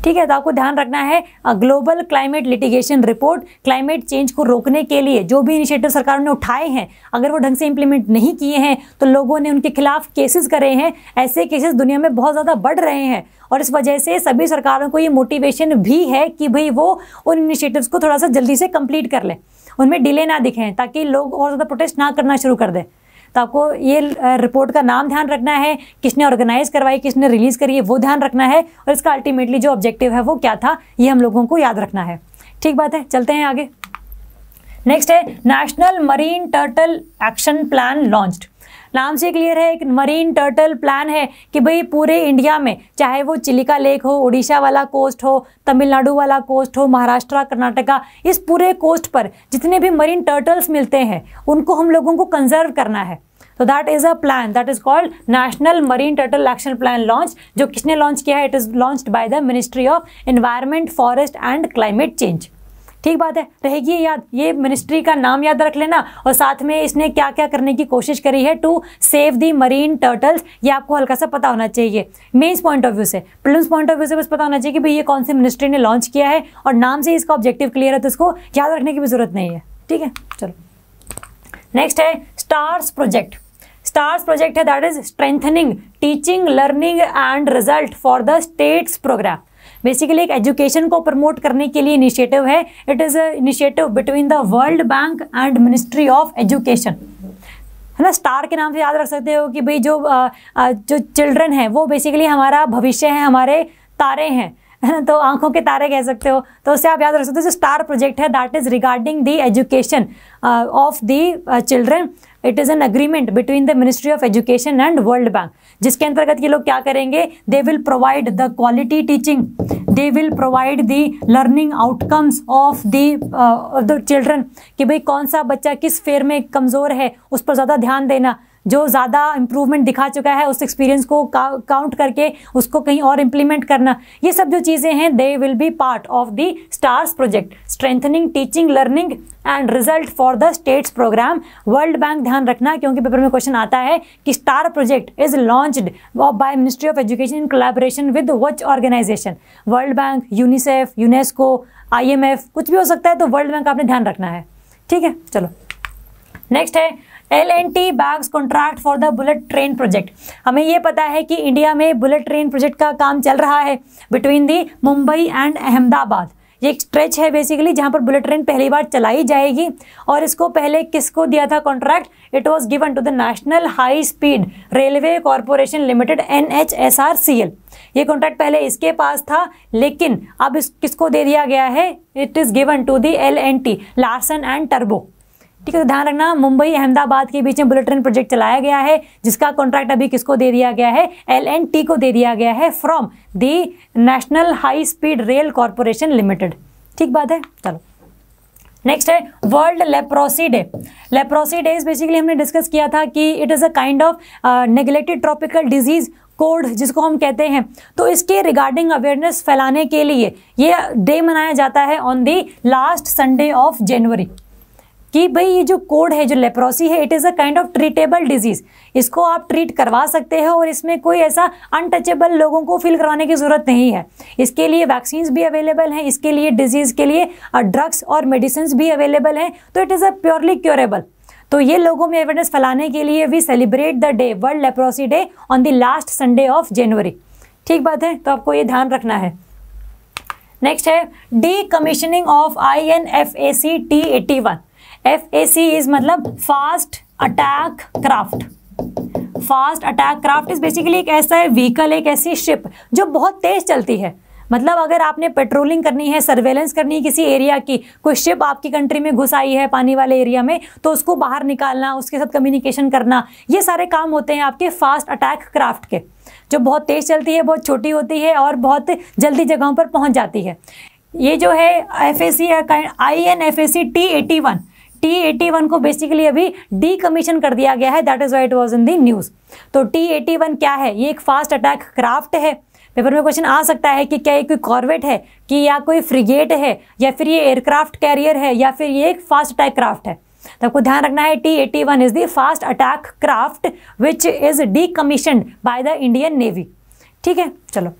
ठीक है। तो आपको ध्यान रखना है, global climate litigation report, climate change को रोकने के लिए जो भी इनिशिएटिव सरकारों ने उठाए हैं, अगर वो ढंग से इंप्लीमेंट नहीं किए हैं तो लोगों ने उनके खिलाफ केसेस करे हैं। ऐसे केसेस दुनिया में बहुत ज़्यादा बढ़ रहे हैं, और इस वजह से सभी सरकारों को ये मोटिवेशन भी है कि भाई वो उन इनिशिएटिव्स को थोड़ा सा जल्दी से कंप्लीट कर लें, उनमें डिले ना दिखें, ताकि लोग और ज़्यादा प्रोटेस्ट ना करना शुरू कर दें। तो आपको ये रिपोर्ट का नाम ध्यान रखना है, किसने ऑर्गेनाइज करवाई, किसने रिलीज करी है, वो ध्यान रखना है, और इसका अल्टीमेटली जो ऑब्जेक्टिव है वो क्या था, ये हम लोगों को याद रखना है, ठीक बात है। चलते हैं आगे। नेक्स्ट है national marine turtle action plan launched. नाम से क्लियर है, एक मरीन टर्टल प्लान है कि भाई पूरे इंडिया में, चाहे वो चिलिका लेक हो, उड़ीसा वाला कोस्ट हो, तमिलनाडु वाला कोस्ट हो, महाराष्ट्र, कर्नाटका, इस पूरे कोस्ट पर जितने भी मरीन टर्टल्स मिलते हैं उनको हम लोगों को कंजर्व करना है। तो that is a plan that is called national marine turtle action plan launch. जो किसने लॉन्च किया है? It is launched by the ministry of environment, forest and climate change. ठीक बात है, रहेगी याद, ये मिनिस्ट्री का नाम याद रख लेना और साथ में इसने क्या क्या करने की कोशिश करी है to save the marine turtles, ये आपको हल्का सा पता होना चाहिए। मेंस पॉइंट ऑफ व्यू से, प्रीलिम्स पॉइंट ऑफ व्यू से बस पता होना चाहिए कि भाई ये कौन सी मिनिस्ट्री ने लॉन्च किया है और नाम से इसका ऑब्जेक्टिव क्लियर है, तो इसको याद रखने की भी जरूरत नहीं है। ठीक है, चलो नेक्स्ट है स्टार्स प्रोजेक्ट। स्टार्स प्रोजेक्ट है that is strengthening teaching, learning and result for the states programme. Basically एक एजुकेशन को प्रमोट करने के लिए इनिशिएटिव है। It is a initiative between the World Bank and Ministry of Education, है ना। Star के नाम से याद रख सकते हो कि भाई जो चिल्ड्रन है वो बेसिकली हमारा भविष्य है, हमारे तारे हैं, तो आंखों के तारे कह सकते हो। तो उससे आप याद रख सकते हो जो स्टार प्रोजेक्ट है that is regarding the education of the children. It is an agreement between the ministry of education and world bank, जिसके अंतर्गत ये लोग क्या करेंगे? They will provide the quality teaching, they will provide the learning outcomes of the children, कि भाई कौन सा बच्चा किस फेयर में कमज़ोर है उस पर ज़्यादा ध्यान देना, जो ज़्यादा इंप्रूवमेंट दिखा चुका है उस एक्सपीरियंस को काउंट करके उसको कहीं और इम्प्लीमेंट करना। ये सब जो चीज़ें हैं they will be part of the STARS project, strengthening teaching, learning and result for the states programme. World Bank ध्यान रखना क्योंकि पेपर में क्वेश्चन आता है कि star project is launched by Ministry of Education in collaboration with which organisation? World Bank, UNICEF, UNESCO, IMF, कुछ भी हो सकता है, तो वर्ल्ड बैंक आपने ध्यान रखना है। ठीक है, चलो नेक्स्ट है L&T bags contract for the bullet train project. हमें ये पता है कि इंडिया में बुलेट ट्रेन प्रोजेक्ट का काम चल रहा है between the Mumbai and Ahmedabad. ये एक स्ट्रेच है बेसिकली जहाँ पर बुलेट ट्रेन पहली बार चलाई जाएगी, और इसको पहले किसको दिया था contract? It was given to the National High Speed Railway Corporation Limited NHSRCL। ये कॉन्ट्रैक्ट पहले इसके पास था, लेकिन अब किसको दे दिया गया है? It is given to the L&T, Larsen and टर्बो। ठीक है, तो ध्यान रखना मुंबई अहमदाबाद के बीच में बुलेट ट्रेन प्रोजेक्ट चलाया गया है, जिसका कॉन्ट्रैक्ट अभी किसको दे दिया गया है? L&T को दे दिया गया है from the National High speed rail corporation limited. ठीक बात है, चलो नेक्स्ट है world leprosy day. Leprosy day basically हमने डिस्कस किया था कि it is a kind of neglected tropical disease code जिसको हम कहते हैं। तो इसके रिगार्डिंग अवेयरनेस फैलाने के लिए ये डे मनाया जाता है on the last Sunday of जनवरी, कि भाई ये जो कोड है, जो लेप्रोसी है, it is a kind of treatable disease. इसको आप ट्रीट करवा सकते हो और इसमें कोई ऐसा अनटचेबल लोगों को फील करवाने की ज़रूरत नहीं है। इसके लिए वैक्सीन्स भी अवेलेबल हैं, इसके लिए डिजीज़ के लिए ड्रग्स और मेडिसिन भी अवेलेबल हैं, तो it is a purely curable. तो ये लोगों में अवेयरनेस फैलाने के लिए we celebrate the day, world leprosy day, on the last Sunday of January. ठीक बात है, तो आपको ये ध्यान रखना है। नेक्स्ट है decommissioning of INFAC T81। FAC is मतलब fast attack craft. Fast attack craft is basically एक ऐसा व्हीकल, एक ऐसी शिप जो बहुत तेज चलती है। मतलब अगर आपने पेट्रोलिंग करनी है, सर्वेलेंस करनी है किसी एरिया की, कोई शिप आपकी कंट्री में घुस आई है पानी वाले एरिया में, तो उसको बाहर निकालना, उसके साथ कम्युनिकेशन करना, ये सारे काम होते हैं आपके फास्ट अटैक क्राफ्ट के, जो बहुत तेज चलती है, बहुत छोटी होती है और बहुत जल्दी जगहों पर पहुंच जाती है। ये जो है FAC INFAC T81 को बेसिकली अभी डी कमीशन कर दिया गया है, that is why it was in the news. तो T81 क्या है? ये एक फास्ट अटैक क्राफ्ट है। पेपर में क्वेश्चन आ सकता है कि क्या ये कोई कॉर्वेट है, कि या कोई फ्रिगेट है, या फिर ये एयरक्राफ्ट कैरियर है, या फिर ये एक फास्ट अटैक क्राफ्ट है। तो आपको ध्यान रखना है T81 is the fast attack craft which is D commissioned by the Indian navy. ठीक है, चलो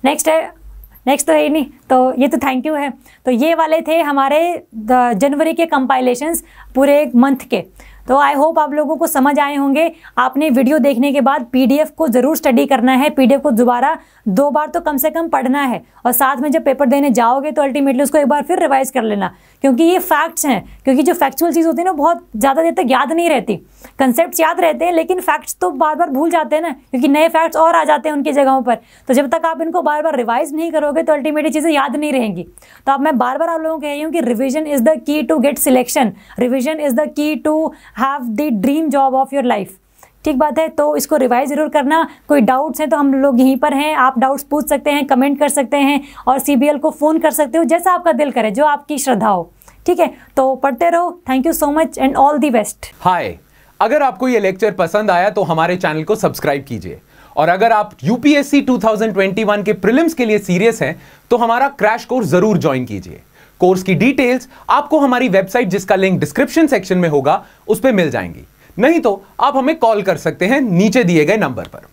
नेक्स्ट तो है ही नहीं, तो ये तो थैंक यू है। तो ये वाले थे हमारे जनवरी के कंपाइलेशंस पूरे एक मंथ के। तो आई होप आप लोगों को समझ आए होंगे। आपने वीडियो देखने के बाद PDF को ज़रूर स्टडी करना है, PDF को दोबारा 2 बार तो कम से कम पढ़ना है, और साथ में जब पेपर देने जाओगे तो अल्टीमेटली उसको एक बार फिर रिवाइज कर लेना, क्योंकि ये फैक्ट्स हैं। क्योंकि जो फैक्चुअल चीज़ होती है ना, बहुत ज़्यादा देर तक याद नहीं रहती। कंसेप्ट याद रहते हैं लेकिन फैक्ट्स तो बार बार भूल जाते हैं ना, क्योंकि नए फैक्ट्स और आ जाते हैं उनकी जगहों पर। तो जब तक आप इनको बार बार रिवाइज नहीं करोगे तो अल्टीमेटली चीज़ें याद नहीं रहेंगी। तो अब मैं बार बार आप लोगों को कह रही हूँ कि revision is the key to get selection, revision is the key to have the dream job of your life. ठीक बात है, तो इसको रिवाइज जरूर करना। कोई डाउट्स हैं तो हम लोग यहीं पर हैं, आप डाउट्स पूछ सकते हैं, कमेंट कर सकते हैं और CBL को फ़ोन कर सकते हो, जैसा आपका दिल करे, जो आपकी श्रद्धा हो। ठीक है, तो पढ़ते रहो। Thank you so much and all the best. Hi, अगर आपको ये लेक्चर पसंद आया तो हमारे चैनल को सब्सक्राइब कीजिए, और अगर आप UPSC 2021 के प्रीलिम्स के लिए सीरियस हैं तो हमारा क्रैश कोर्स जरूर ज्वाइन कीजिए। कोर्स की डिटेल्स आपको हमारी वेबसाइट, जिसका लिंक डिस्क्रिप्शन सेक्शन में होगा, उस पर मिल जाएंगी। नहीं तो आप हमें कॉल कर सकते हैं नीचे दिए गए नंबर पर।